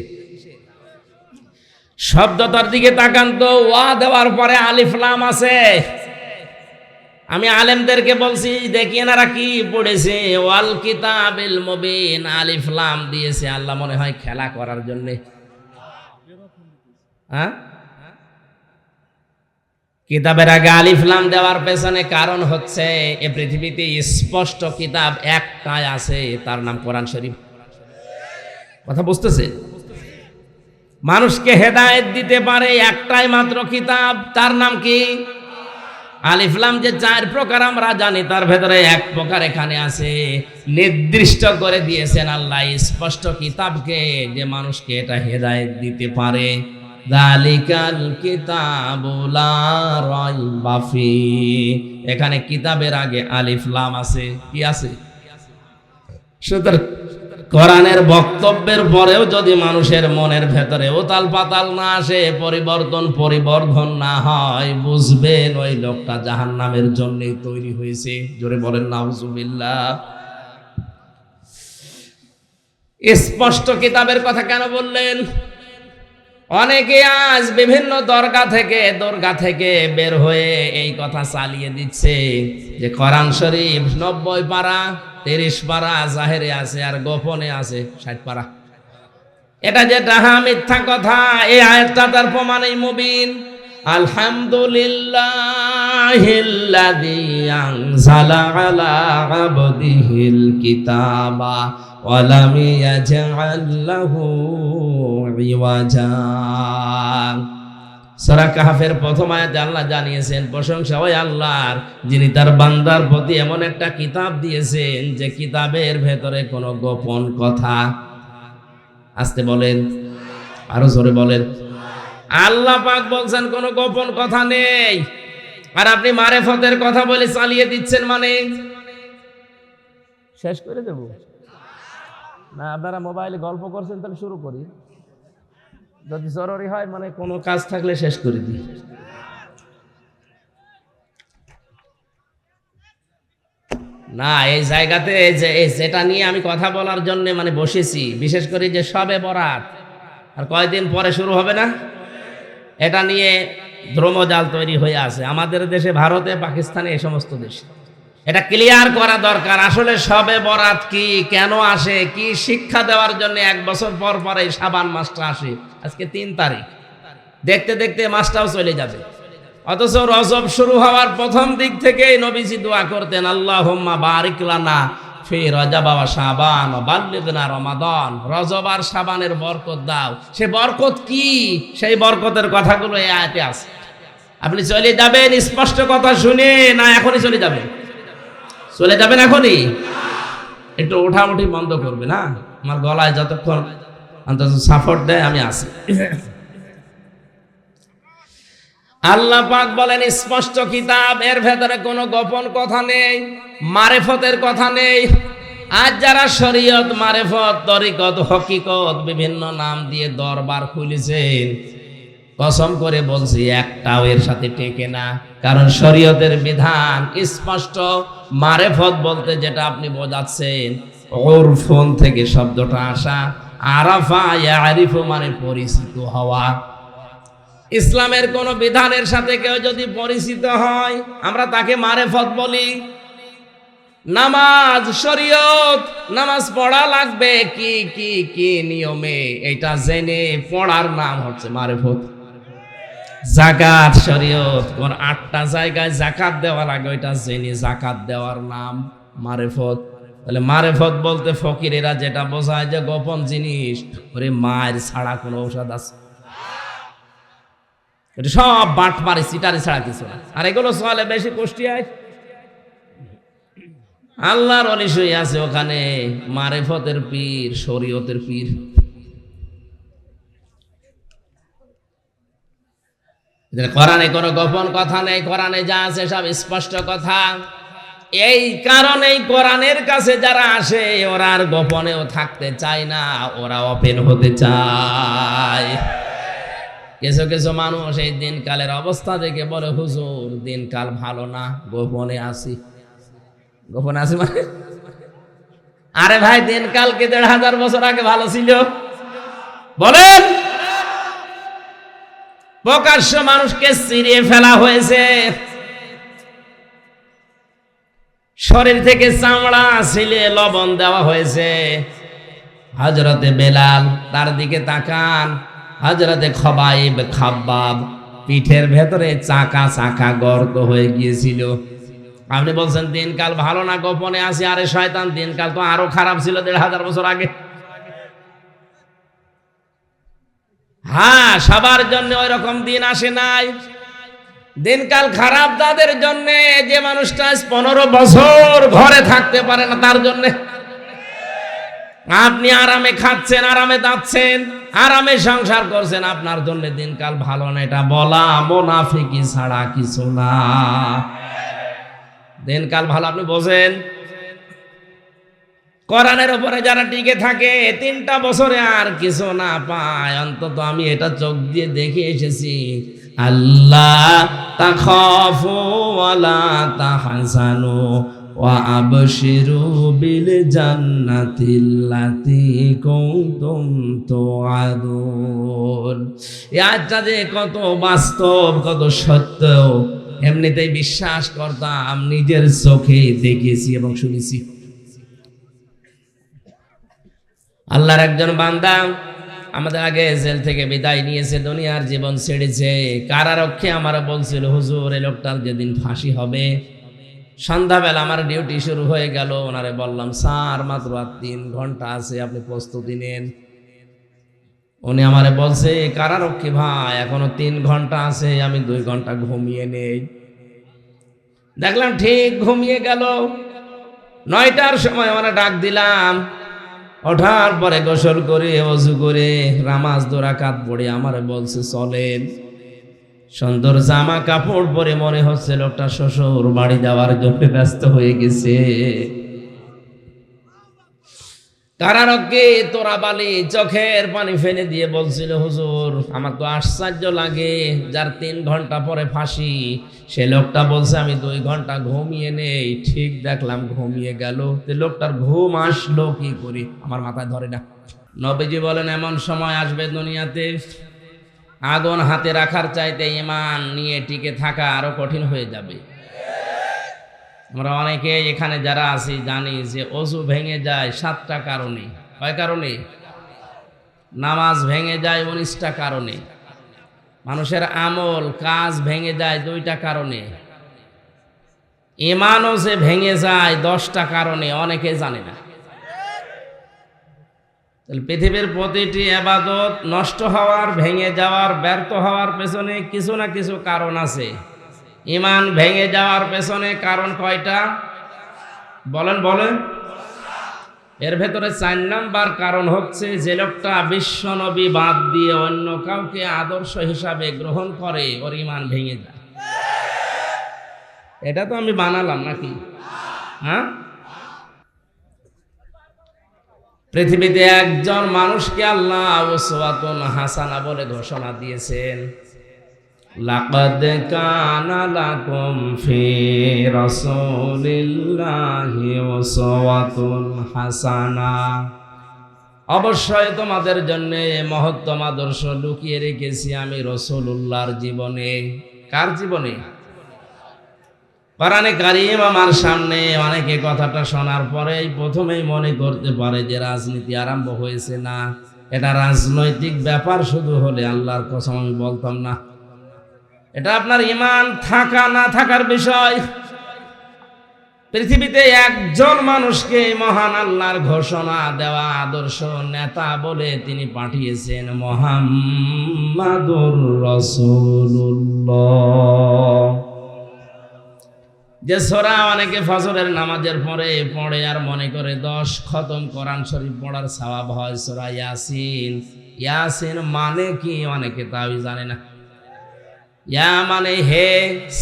শব্দটার দিকে তাকান তো, ওয়া দেওয়ার পরে আলিফ লাম আছে। আমি আলেমদেরকে বলছি, দেখি এনারা কি পড়েছে, ওয়াল কিতাবিল মুবিন আলিফ লাম দিয়েছে। আল্লাহ মনে হয় খেলা করার জন্য। হ্যাঁ, কিতাবের আগে আলিফ লাম দেওয়ার পেছনে কারণ হচ্ছে, এই পৃথিবীতে স্পষ্ট কিতাব একটাই আছে, তার নাম কোরআন শরীফ। কথা বুঝতেছে? মানুষকে হেদায়েত দিতে পারে একটাই মাত্র কিতাব, তার নাম কি? আলিফ লাম। যে 4 প্রকার আমরা জানি, তার ভেতরে এক প্রকার এখানে আছে, নির্দিষ্ট করে দিয়েছেন আল্লাহ স্পষ্ট কিতাবকে, যে মানুষকে এটা হেদায়েত দিতে পারে। যালিকাল কিতাবু লা রাইবা ফি, এখানে কিতাবের আগে আলিফ লাম আছে। কি আছে? সুতরাং কোরআনের বক্তব্যের পরেও যদি মানুষের মনের ভেতরে উতাল পাতাল না আসে, পরিবর্ধন না হয়, বুঝবেন ওই লোকটা জাহান্নামের জন্যই তৈরি হয়েছে। জোরে বলেন নাউজুবিল্লাহ। স্পষ্ট কিতাবের কথা কেন বললেন? অনেকে আজ বিভিন্ন দরগা থেকে বের হয়ে এই কথা চালিয়ে দিচ্ছে যে কোরআন শরীফ 90 পারা, 30 পারা জাহেরে আছে আর গোপনে আছে 60 পারা। এটা যেটা মিথ্যা কথা। এই আয়াতটা তার প্রমাণই মুবিন। আলহামদুলিল্লাহিল্লাযী আনজালা আলা আবদিহিল কিতাবা ওয়া লাম ইয়াজআল লাহু ইওয়াজা। সূরা কাহফের প্রথম আয়াতে আল্লাহ জানিয়েছেন, প্রশংসা ওই আল্লাহর, যিনি তার বান্দার প্রতি এমন একটা কিতাব দিয়েছেন যে কিতাবের ভেতরে কোনো গোপন কথা, আস্তে বলেন, আরো জোরে বলেন, আল্লাহ পাক বলছেন কোনো গোপন কথা নেই। আর আপনি মারেফতের কথা বলে চালিয়ে দিচ্ছেন, মানে শেষ করে দেব না? আপনারা মোবাইলে গল্প করছেন, তাহলে শুরু করি। যদি জরুরি হয়, মানে কোনো কাজ থাকলে শেষ করে দিই। না, এই জায়গাতে যেটা নিয়ে আমি কথা বলার জন্য মানে বসেছি, বিশেষ করে যে শবে বরাত আর কয়দিন পরে শুরু হবে না, এটা নিয়ে দ্রমজাল তৈরি হয়ে আছে আমাদের দেশে, ভারতে, পাকিস্তানে, এই সমস্ত দেশে। এটা ক্লিয়ার করা দরকার। আসলে শবে বরাত কি, কেন আসে, কি শিক্ষা দেওয়ার জন্য 1 বছর পর পর এই শাবান মাসটা আসে। আজকে 3 তারিখ, দেখতে দেখতে মাসটাও চলে যাবে। অথচ রজব শুরু হওয়ার প্রথম দিক থেকেই নবীজি দোয়া করতেন, আল্লাহুম্মা বারিক লানা ফি রজব ওয়া শাবান ওয়া বাল্লিগনা রমাদান। রজব আর শাবানের বরকত দাও। সে বরকত কি? সেই বরকতের কথাগুলো এই আয়াতে আছে। আপনি চলে যাবেন স্পষ্ট কথা শুনে, না এখনই চলে যাবেন? চলে যাবেন এখনই? একটু ওঠাউঠি বন্ধ করবে না, আমার গলায় যতক্ষণ অন্তত সাপোর্ট দেয় আমি আসি। আল্লাহ পাক বলেন স্পষ্ট কিতাব, এর ভেতরে কোনো গোপন কথা নেই, মারেফতের কথা নেই। আজ যারা শরীয়ত, মারেফত, তরিকত, হকিকত বিভিন্ন নাম দিয়ে দরবার খুলেছেন, কসম করে বলছি একটাও এর সাথে টেকে না। কারণ শরীয়তের বিধান স্পষ্ট। মারেফত বলতে যেটা আপনি বোঝাচ্ছেন, উরফুন থেকে শব্দটা আসা, আরাফা ইয়ারিফু মানে পরিচিত হওয়া। ইসলামের কোন বিধানের সাথে কেউ যদি পরিচিত হয়, আমরা তাকে মারেফত বলি। নামাজ শরীয়ত, নামাজ পড়া লাগবে কি কি কি নিয়মে, এটা জেনে পড়ার নাম হচ্ছে মারিফত। যাকাত শরীয়ত, তোমার 8টা জায়গায় যাকাত দেওয়া লাগে, ওইটা জেনে যাকাত দেওয়ার নাম মারিফত। তাহলে মারিফত বলতে ফকিরেরা যেটা বোঝায় যে গোপন জিনিস, ওরে মায়ের ছাড়া কোনো ঔষধ আছে? এটা সব বাটপারি সিটারি ছাড়া কিছু না। আর এগুলো চলে বেশি কুষ্টিয়ায়। আল্লাহর ওলি শুয়ে আছে ওখানে, মারিফতের পীর, শরীয়তের পীর। কোরআনে কোনো গোপন কথা নেই, কোরআনে যা আছে সব স্পষ্ট কথা। এই কারণেই কোরআনের কাছে যারা আসে ওরা আর গোপনেও থাকতে চায় না, ওরা ওপেন হতে চায়। কিছু কিছু মানুষ এই দিনকালের অবস্থা দেখে বলে, হুজুর দিনকাল ভালো না, গোপনে আসি। গোপনে আসি মানে? আরে ভাই, দিনকাল কি 1500 বছর আগে ভালো ছিল? বলেন। প্রকাশ্য মানুষকে চিরিয়ে ফেলা হয়েছে, শরীর থেকে চামড়া ছিলে লবণ দেওয়া হয়েছে। হযরতে বেলাল, তার দিকে তাকান। হযরতে খবাইব, খাব্বাব, পিঠের ভেতরে চাকা চাকা গর্ত হয়ে গিয়েছিল। আপনি বলছেন দিনকাল ভালো না, গোপনে আসি? আরে শয়তান, দিনকাল তো আরো খারাপ ছিল 1500 বছর আগে। হ্যাঁ, সবার জন্য ওই রকম দিন আসে নাই। দিনকাল খারাপ তাদের জন্য যে মানুষটা 15 বছর ঘরে থাকতে পারে না, তার জন্য। আপনি আরামে খাচ্ছেন, আরামে যাচ্ছেন, আরামে সংসার করছেন, আপনার জন্য দিনকাল ভালো না। এটা বলা মুনাফিকি ছাড়া কিছু না। দিনকাল ভালো আপনি বোঝেন। কোরআনের উপরে যারা টিকে থাকে 3টা বছরে আর কিছু না পায়, অন্তত আমি এটা চোখ দিয়ে দেখে এসেছি। আল্লাহ তাখাফু ওয়ালা তাহজানু ওয়া আবশিরু বিল জান্নাতিল্লাতী কুনতুম তুআদুন। এই আয়াতটা যে কত বাস্তব, কত সত্য, এমনিতেই বিশ্বাস করতাম, নিজের চোখে দেখেছি এবং শুনেছি। আল্লাহর একজন বান্দা আমাদের আগে জেল থেকে বিদায় নিয়েছে, দুনিয়ার জীবন ছেড়েছে। কারারক্ষী আমার বলছিল, হুজুর এই লোকটার যেদিন ফাঁসি হবে, সন্ধ্যাবেলা আমার ডিউটি শুরু হয়ে গেল। ওনারে বললাম, স্যার মাত্র আর 3 ঘন্টা আছে, আপনি প্রস্তুতি নেন। উনি আমারে বলছে, কারারক্ষী ভাই এখনো 3 ঘন্টা আছে, আমি 2 ঘন্টা ঘুমিয়ে নেই। দেখলাম ঠিক ঘুমিয়ে গেল। 9টার সময় ওরা ডাক দিলাম, ওঠার পরে গোসল করে ওযু করে নামাজ 2 রাকাত পড়ে আমারে বলছে, চলেন। সুন্দর জামা কাপড় পরে মনে হচ্ছে লোকটা শ্বশুর বাড়ি যাওয়ার জন্য ব্যস্ত হয়ে গেছে। কারারক্ষী তোরা বালি চোখের পানি ফেলে দিয়ে বলছিল, হুজুর আমার তো আশ্চর্য লাগে, যার 3 ঘন্টা পরে ফাঁসি, সে লোকটা বলছে আমি 2 ঘন্টা ঘুমিয়ে নেই। ঠিক দেখলাম ঘুমিয়ে গেল। লোকটার ঘুম আসলো কি করি, আমার মাথায় ধরে না। নবীজি বলেন, এমন সময় আসবে দুনিয়াতে আগুন হাতে রাখার চাইতে ঈমান নিয়ে টিকে থাকা আরো কঠিন হয়ে যাবে। আমরা অনেকে এখানে যারা আছি জানি যে ওযু ভেঙে যায় 7টা কারণে। কয় কারণে? নামাজ ভেঙে যায় 19টা কারণে। মানুষের আমল কাজ ভেঙে যায় 2টা কারণে। ঈমানও যে ভেঙে যায় 10টা কারণে, অনেকে জানে না। তাহলে পৃথিবীর প্রতিটি ইবাদত নষ্ট হওয়ার, ভেঙে যাওয়ার, ব্যর্থ হওয়ার পেছনে কিছু না কিছু কারণ আছে। ঈমান ভেঙে যাওয়ার পেছনে কারণ কয়টা? বলেন বলেন। এর ভেতরে 4 নাম্বার কারণ হচ্ছে, যে লোকটা বিশ্বনবী বাদ দিয়ে অন্য কাউকে আদর্শ হিসাবে গ্রহণ করে, ওর ঈমান ভেঙে যায়। এটা তো আমি বানালাম নাকি? হ্যাঁ, পৃথিবীতে একজন মানুষকে আল্লাহ উসওয়াতুন হাসানা বলে ঘোষণা দিয়েছেন, লাকাদ কানা লাকুম ফি রাসূলিল্লাহি উসওয়াতুন হাসানা। অবশ্যই তোমাদের জন্য মহত্তম আদর্শ লুকিয়ে রেখেছি আমি রাসূলুল্লাহর জীবনে। কার জীবনে? কোরআনে কারীম আমার সামনে অনেকে কথাটা শোনার পরেই প্রথমেই মনে করতে পারে যে রাজনীতি আরম্ভ হয়েছে। না, এটা রাজনৈতিক ব্যাপার শুধু হলে আল্লাহর কসম আমি বলতাম না। এটা আপনার ঈমান থাকা না থাকার বিষয়। পৃথিবীতে একজন মানুষকে মহান আল্লাহর ঘোষণা দেওয়া আদর্শ নেতা বলে তিনি পাঠিয়েছেন, মুহাম্মাদুর রাসূলুল্লাহ। যে সূরা অনেকে ফজরের নামাজের পরে পড়ে আর মনে করে 10 খতম কোরআন শরীফ পড়ার সওয়াব হয়, সূরা ইয়াসিন। ইয়াসিন মানে কি অনেকে তাও জানে না। ইয়া মানে হে,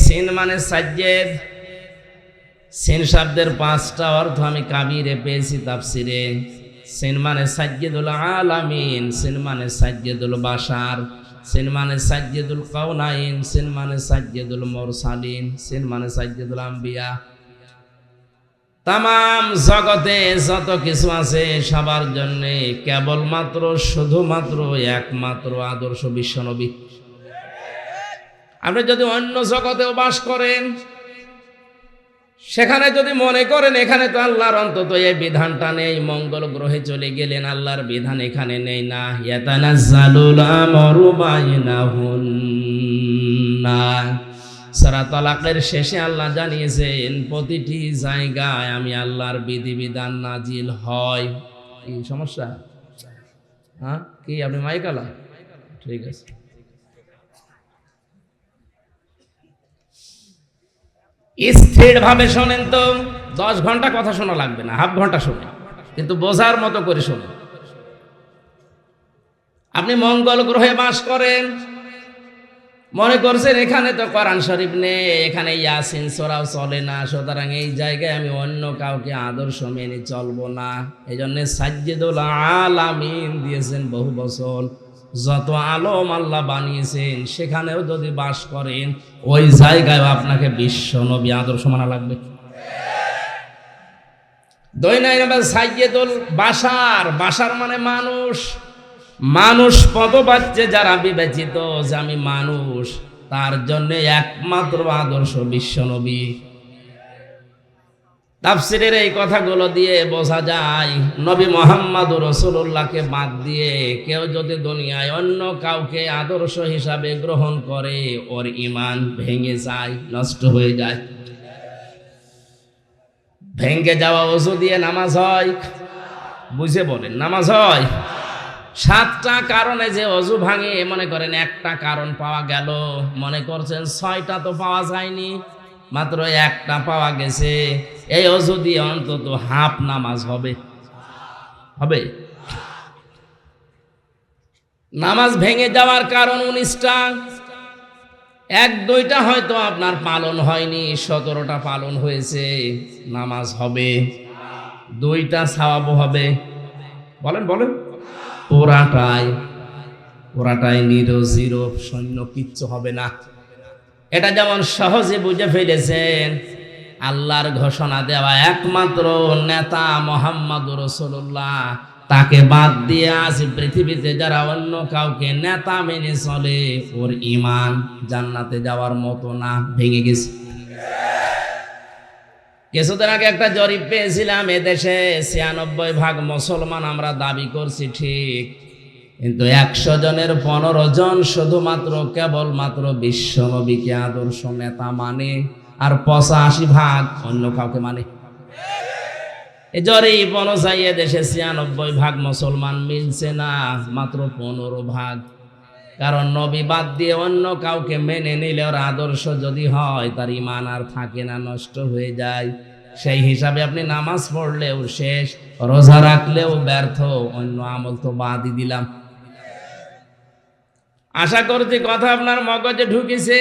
সিন মানে সাজ্জেদ। সিন শব্দের 5টা অর্থ আমি কাবিরে পেয়েছি তাফসিরে। সিন মানে সাজ্জেদুল আলামিন, সিন মানে সাজ্জেদুল বাশার, সিন মানে সাজ্জেদুল কাউনাইন, সিন মানে সাজ্জেদুল মুরসালিন, সিন মানে সাজ্জেদুল আম্বিয়া। তামাম জগতে যত কিছু আছে সবার জন্য কেবলমাত্র শুধুমাত্র একমাত্র আদর্শ বিশ্বনবী। আপনি যদি অন্য জগতেও বাস করেন, সেখানে যদি মনে করেন এখানে তো আল্লাহর অন্তত এই বিধানটা নেই, মঙ্গল গ্রহে চলে গেলেন আল্লাহর বিধান এখানে নেই, না। ইয়াতানাজ্জালুল আমরু বাইনাহুন্না, সূরা তালাকের শেষে আল্লাহ জানিয়েছেন প্রতিটি জায়গায় আমি আল্লাহর বিধিবিধান নাজিল হয়। কি সমস্যা? হ্যাঁ, কি আপনি মাইকালা? ঠিক আছে। স্থির ভাবে শোনেন তো, 10 ঘন্টা কথা শোনা লাগবে না, হাফ ঘন্টা শোনেন, কিন্তু বোঝার মতো করে শোনেন। আপনি মঙ্গল গ্রহে বাস করেন, মনে করছেন এখানে তো কোরআন শরীফ নেই, এখানে ইয়াসিন সূরাও চলে না, সুতরাং এই জায়গায় আমি অন্য কাউকে আদর্শ মেনে চলবো না। এই জন্য সাজ্জেদুল আলামিন দিয়েছেন বহু বছর। যত আলম আল্লাহ বানিয়েছেন সেখানেও যদি বাস করেন ওই জায়গায় আপনাকে বিশ্ব নবী আদর্শ মানা লাগবে। 2 নম্বর সাইয়্যিদুল বাশার। বাশার মানে মানুষ। মানুষ পদবাচ্যে যারা বিবেচিত যে আমি মানুষ, তার জন্য একমাত্র আদর্শ বিশ্ব নবী। তাফসীরের এই কথাগুলো দিয়ে বোঝা যায় নবী মুহাম্মদুর রাসূলুল্লাহকে বাদ দিয়ে কেউ যদি দুনিয়ায় অন্য কাউকে আদর্শ হিসাবে গ্রহণ করে ওর ঈমান ভেঙে যায়, নষ্ট হয়ে যায়। ভেঙে যাওয়া ওযু দিয়ে নামাজ হয়? বুঝে বলেন, নামাজ হয়? 7টা কারণে যে ওযু ভাঙে, মনে করেন একটা কারণ পাওয়া গেল, মনে করছেন 6টা তো পাওয়া যায়নি, মাত্র একটা পাওয়া গেছে। এই ওযু দিয়ে অন্তত হাফ নামাজ হবে। নামাজ ভেঙে যাওয়ার কারণ 19টা, 1-2টা হয়তো আপনার পালন হয়নি, 17টা পালন হয়েছে, নামাজ হবে। 2টা সওয়াব হবে। বলেন বলেন, পুরাটাই জিরো, শূন্য, কিচ্ছু হবে না। এটা যেমন সহজে বুঝে ফেলেছেন, আল্লাহর ঘোষণা দেওয়া একমাত্র নেতা মুহাম্মদুর রাসূলুল্লাহ, তাকে বাদ দিয়ে আজ পৃথিবীতে যারা অন্য কাউকে নেতা মেনে চলে ওর ঈমান জান্নাতে যাওয়ার মতো না, ভেঙে গেছে। কিছুদিন আগে একটা জরিপ পেয়েছিলাম, এদেশে 96% মুসলমান আমরা দাবি করছি ঠিক, কিন্তু 100 জনের 15 জন শুধুমাত্র কেবলমাত্র বিশ্ব নবীকে আদর্শ নেতা মানে, আর 85% অন্য কাউকে মানে। এই জরিপ অনুযায়ী দেশে 96% মুসলমান মিলছে না, মাত্র 15%। কারণ নবী বাদ দিয়ে অন্য কাউকে মেনে নিলে ওর আদর্শ যদি হয় তার ঈমান আর থাকে না, নষ্ট হয়ে যায়। সেই হিসাবে আপনি নামাজ পড়লেও শেষ, রোজা রাখলেও ব্যর্থ, অন্য আমল তো বাদই দিলাম। আশা করছি কথা আপনার মগজে ঢুকেছে।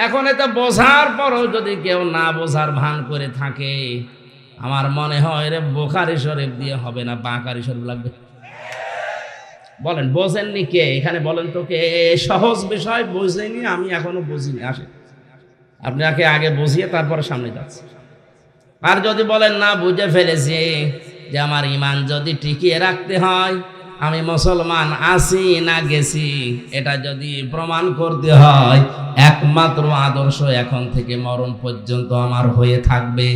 এখন এটা বোঝার পরও যদি কেউ না বোঝার ভান করে থাকে, আমার মনে হয় রে বুখারী শরীফ দিয়ে হবে না, বাকারী শরীফ লাগবে। বলেন বোঝেননি কে এখানে? বলেন তো কে সহজ বিষয় বুঝেনি? আমি এখনো বুঝিনি। আসে আপনাকে আগে বুঝিয়ে তারপরে সামনে যাচ্ছে। আর যদি বলেন না বুঝে ফেলেছি, যে আমার ঈমান যদি টিকিয়ে রাখতে হয় আমি মুসলমান আছি না গেছি, এটা যদি প্রমাণ করতে হয়, একমাত্র আদর্শ এখন থেকে মরণ পর্যন্ত আমার হয়ে থাকবে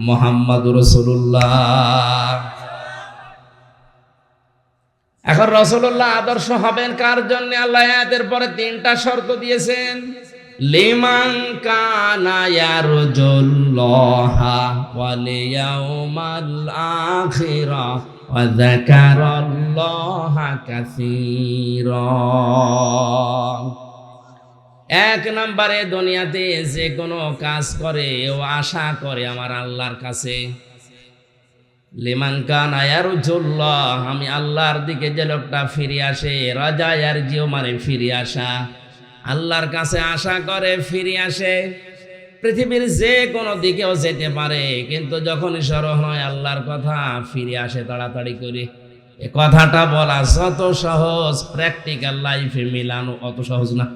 মুহাম্মাদুর রাসূলুল্লাহ। এখন রাসূলুল্লাহ আদর্শ হবেন কার জন্য? আল্লাহ আয়াতের পরে 3টা শর্ত দিয়েছেন। লিমান কানা ইয়ারজুল্লাহা ওয়াল ইয়াউমাল আখিরা ওয়া যাকারাল্লাহা কাসীরা। 1 নম্বরে দুনিয়াতে যে কোনো কাজ করে ও আশা করে আমার আল্লাহর কাছে। লিমান কানা ইয়ারজুল্লাহ, আমি আল্লাহর দিকে যে লোকটা ফিরে আসে, রাজা ইয়ারজিউ মানে ফিরে আসা, আল্লাহর কাছে আশা করে ফিরে আসে। পৃথিবীর যে কোনো দিকেও যেতে পারে, কিন্তু যখনই স্মরণ হয় আল্লাহর কথা, ফিরে আসে তাড়াতাড়ি করে। এ কথাটা বলা যত সহজ, প্র্যাকটিক্যাল লাইফে মিলানো অত সহজ না।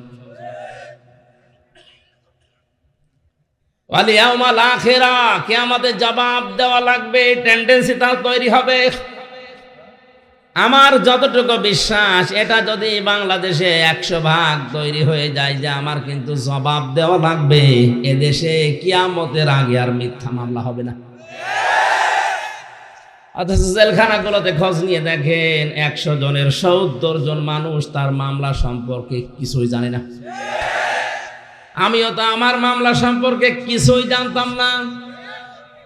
ওয়াল ইয়াউমাল আখিরা, কিয়ামতে জবাব দেওয়া লাগবে, টেন্ডেন্সি তার তৈরি হবে। আমার যতটুকু বিশ্বাস, এটা যদি বাংলাদেশে 100 ভাগ তৈরি হয়ে যায় যে আমার কিন্তু জবাব দেওয়া লাগবে, এদেশে কিয়ামতের আগে আর মিথ্যা মামলা হবে না। অথচ জেলখানাগুলোতে খোঁজ নিয়ে দেখেন 100 জনের 70 জন মানুষ তার মামলা সম্পর্কে কিছুই জানে না। আমিও তো আমার মামলা সম্পর্কে কিছুই জানতাম না।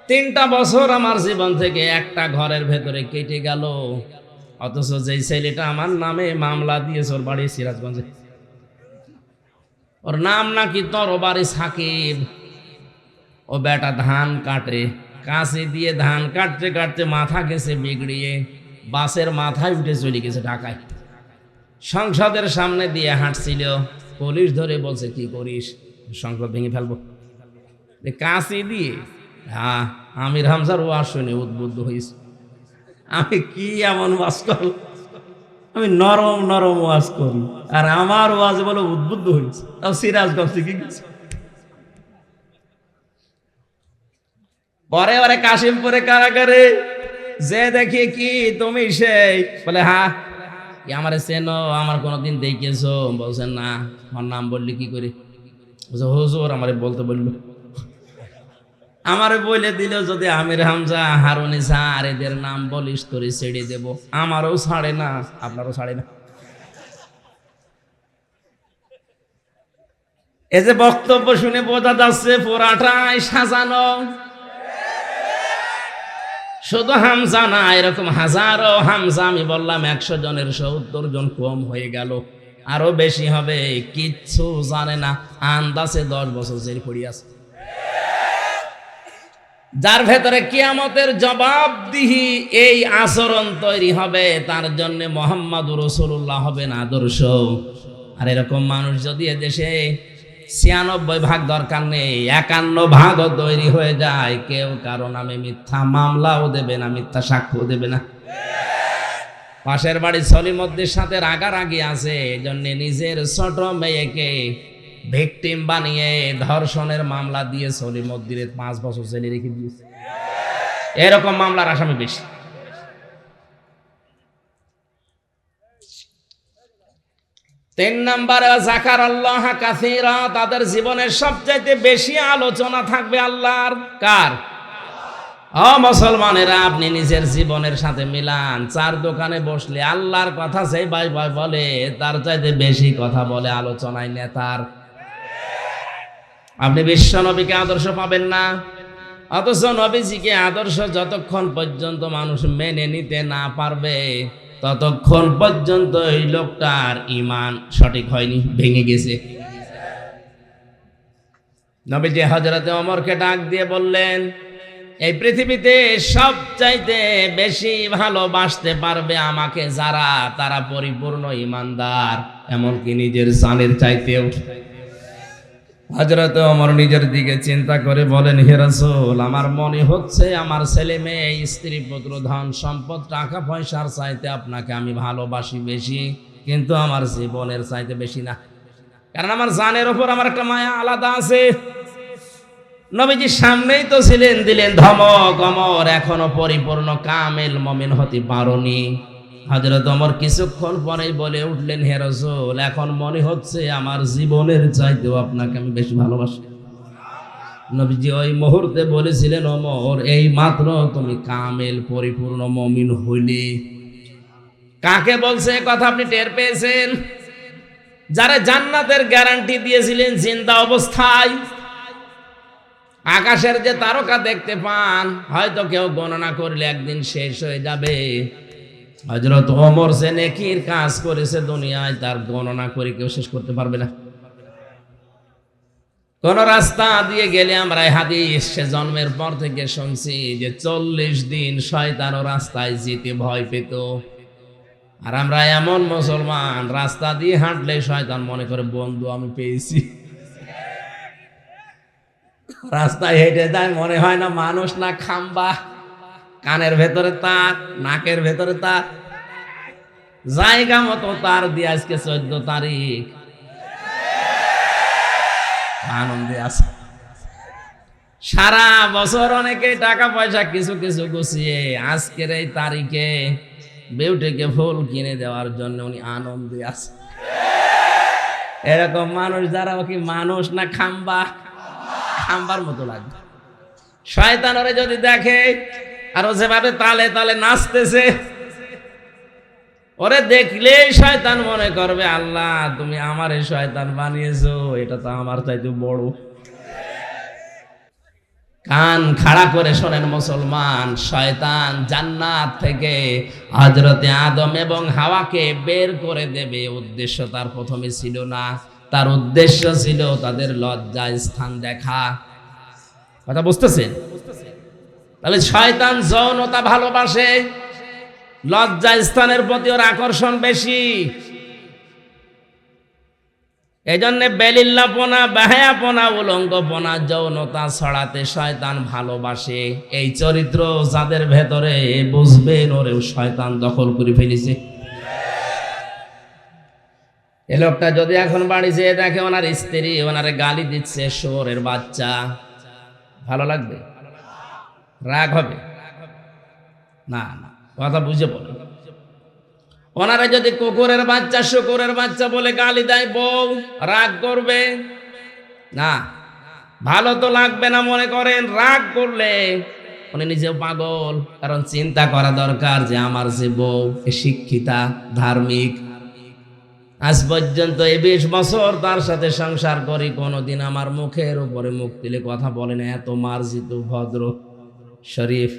3টা বছর আমার জীবন থেকে একটা ঘরের ভেতরে কেটে গেল। অথচ যেই ছেলেটা আমার নামে মামলা দিয়েছে, ওর বাড়ি সিরাজগঞ্জে, ওর নাম নাকি তরবারি সাকিব। ও বেটা ধান কাটে, কাছে দিয়ে ধান কাটতে কাটতে মাথা গেছে বিগড়িয়ে, বাসের মাথায় উঠে চলে গেছে ঢাকায়। সংসদের সামনে দিয়ে হাঁটছিল, পুলিশ ধরে বলছে কি করিস, সংসদ ভেঙে ফেলবো। কাছে দিয়ে হ্যাঁ, আমির হামজার ওয়াজ শুনে উদ্বুদ্ধ হয়েছে। আমি কি এমন ওয়াজ করি? আমি নরম নরম ওয়াজ করি, আর আমার ওয়াজ বলে উদ্বুদ্ধ হয়েছে। তাও সিরাজগঞ্জ থেকে গেছে। পরে ওরে কাশিমপুরে কারাগারে যে দেখি কি তুমি সেই, বলে হ্যাঁ আমার চেনো, আমার কোনোদিন দেখেছো? বলছেন না। আমার নাম বললি কি করে? বলছে হুজুর আমারে বলতে বললো। আমারে বলে দিল যদি আমির হামজা, হারুন ইসা আর এদের নাম বলিস তোরে ছেড়ে দেব। আমারও ছাড়ে না, আপনারও ছাড়ে না। এই যে বক্তব্য শুনে বোঝা যাচ্ছে পুরাটাই সাজানো। শুধু হামজা না, এরকম হাজারো হামজা। আমি বললাম 100 জনের 70 জন কম হয়ে গেল, আরো বেশি হবে। কিচ্ছু জানে না, আন্দাজে 10 বছর জেল পড়ে আছে। যার ভেতরে কিয়ামতের জবাবদিহি এই আচরণ তৈরি হবে, তার জন্য মুহাম্মাদুর রাসূলুল্লাহ হবেন আদর্শ। আর এরকম মানুষ যদি এদেশে 96 ভাগ দরকার নেই, 51 ভাগও তৈরি হয়ে যায়, কেউ কারো নামে মিথ্যা মামলাও দেবে না, মিথ্যা সাক্ষ্য দেবে না। পাশের বাড়ি সলিমদ্দির সাথে রাগারাগি আছে, এজন্য নিজের ছোট মেয়েকে ভিকটিম বানিয়ে ধর্ষণের মামলা দিয়ে সলিমদ্দিরে 5 বছর জেলে রেখে দিয়েছে। এরকম মামলার আসামি বেশি। তিন নম্বরে যাকারাল্লাহ কাসীরা, তাদের জীবনের সবচাইতে বেশি আলোচনা থাকবে আল্লাহর। কার? ও মুসলমানেরা, আপনি নিজের জীবনের সাথে মিলান। 4 দোকানে বসলে আল্লাহর কথা সেই ভাই ভাই বলে, তার চাইতে বেশি কথা বলে আলোচনায় নেতার। আপনি বিশ্ব নবীকে আদর্শ পাবেন না, অথচ নবীজিকে আদর্শ যতক্ষণ পর্যন্ত মানুষ মেনে নিতে না পারবে, ততক্ষণ পর্যন্ত এই লোকটার ঈমান সঠিক হয়নি, ভেঙে গেছে। নবীজি হযরতে ওমরকে ডাক দিয়ে বললেন, এই পৃথিবীতে সবচাইতে বেশি ভালোবাসতে পারবে আমাকে যারা, তারা পরিপূর্ণ ঈমানদার, এমনকি নিজের জানের চাইতেও। হযরত ওমর নিজের দিকে চিন্তা করে বলেন, হে রাসূল, আমার মনে হচ্ছে আমার ছেলে মেয়ে, স্ত্রী পুত্র, ধন সম্পদ, টাকা পয়সার চাইতে আপনাকে আমি ভালোবাসি বেশি, কিন্তু আমার জীবনের চাইতে বেশি না। কারণ আমার জানের ওপর আমার একটা মায়া আলাদা আছে। নবীজির সামনেই তো ছিলেন, দিলেন ধমক, ওমর এখনো পরিপূর্ণ কামেল মুমিন হতে পারোনি। হযরত ওমর কিছুক্ষণ পরেই বলে উঠলেন, হে রাসূল, এখন মনে হচ্ছে আমার জীবনের চাইতেও আপনাকে আমি বেশি ভালোবাসি। নবীজি ওই মুহূর্তে বলেছিলেন, ওমর, এই মাত্র তুমি কামেল পরিপূর্ণ মুমিন হইলে। কাকে বলছে কথা আপনি টের পেয়েছেন? যারা জান্নাতের গ্যারান্টি দিয়েছিলেন জিন্দা অবস্থায়। আকাশের যে তারকা দেখতে পান, হয়তো কেউ গণনা করলে একদিন শেষ হয়ে যাবে। হযরত ওমর যে নেকির কাজ করেছে দুনিয়ায়, তার গণনা করে কেউ শেষ করতে পারবে না। কোন রাস্তা দিয়ে গেলে আমরা এই হাদিস সে জন্মের পর থেকে শুনছি যে 40 দিন শয়তান ও রাস্তায় যেতে ভয় পেত। আর আমরা এমন মুসলমান, রাস্তা দিয়ে হাঁটলে শয়তান মনে করে বন্ধু আমি পেয়েছি। রাস্তায় হেঁটে যায়, মনে হয় না মানুষ না খাম্বা, কানের ভেতরে তার, নাকের ভেতরে তার, জায়গা মতো তার দিয়ে আজকে 14 তারিখ আনন্দে আছে। সারা বছর অনেকে টাকা পয়সা কিছু কিছু গুছিয়ে আজকের এই তারিখে বিউটিকে ফুল কিনে দেওয়ার জন্য উনি আনন্দে আছে। এরকম মানুষ যারা কি মানুষ না খাম্বা, খাম্বার মতো লাগবে। শয়তান ওরে যদি দেখে আর ও যেভাবে তালে তালে নাচতেছে, ওরে দেখলেই শয়তান মনে করবে, আল্লাহ তুমি আমারে শয়তান বানিয়েছো, এটা তো আমার চাইতে বড়। কান খাড়া করে শোনেন মুসলমান, শয়তান জান্নাত থেকে হযরতে আদম এবং হাওয়াকে বের করে দেবে, উদ্দেশ্য তার প্রথমে ছিল না। তার উদ্দেশ্য ছিল তাদের লজ্জা স্থান দেখা। কথা বুঝতেছেন? তাহলে শয়তান যৌনতা ভালোবাসে, লজ্জা স্থানের প্রতি ওর আকর্ষণ বেশি। এই জন্য বেলিল্লাপনা, বাহায়াপনা, উলঙ্গপনা, যৌনতা ছড়াতে শয়তান ভালোবাসে। এই চরিত্র যাদের ভেতরে, বুঝবেন ওরেও শয়তান দখল করে ফেলেছে। এ লোকটা যদি এখন বাড়ি যেয়ে দেখে ওনার স্ত্রী ওনারে গালি দিচ্ছে, শুয়োরের বাচ্চা, ভালো লাগবে? রাগ হবে না? না, কথা বুঝে বলে। ওনারা যদি কুকুরের বাচ্চা, শুকুরের বাচ্চা বলে গালি দেয়, বউ রাগ করবে না? ভালো তো লাগবে না মনে করেন। রাগ করলে উনি নিজেও পাগল। কারণ চিন্তা করা দরকার যে আমার যে বউ শিক্ষিতা, ধার্মিক, আজ পর্যন্ত এই 20 বছর তার সাথে সংসার করি, কোনোদিন আমার মুখের উপরে মুখ তুলে কথা বলে না, এত মার্জিত, ভদ্র, শরীফ।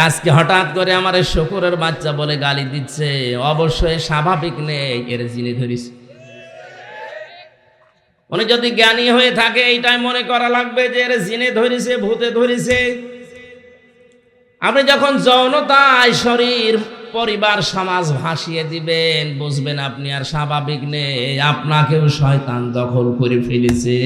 আজকে হঠাৎ করে আমার শুকুরের বাচ্চা বলে গালি দিচ্ছে, অবশ্যই স্বাভাবিক নেই, এর জিনে ধরিস। উনি যদি জ্ঞানী হয়ে থাকে, এইটাই মনে করা লাগবে যে এর জিনে ধরিছে, ভূতে ধরিছে। আপনি যখন যৌনতায় শরীর, পরিবার, সমাজ ভাসিয়ে দিবেন, বুঝবেন আপনি আর স্বাভাবিক নেই, আপনাকেও শয়তান দখল করে ফেলেছে।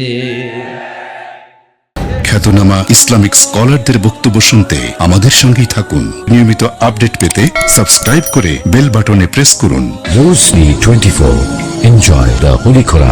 খ্যাতনামা ইসলামিক স্কলারদের বক্তব্য শুনতে আমাদের সঙ্গেই থাকুন। নিয়মিত আপডেট পেতে সাবস্ক্রাইব করে বেল বাটনে প্রেস করুন। Rosni 24. Enjoy the Holy Quran.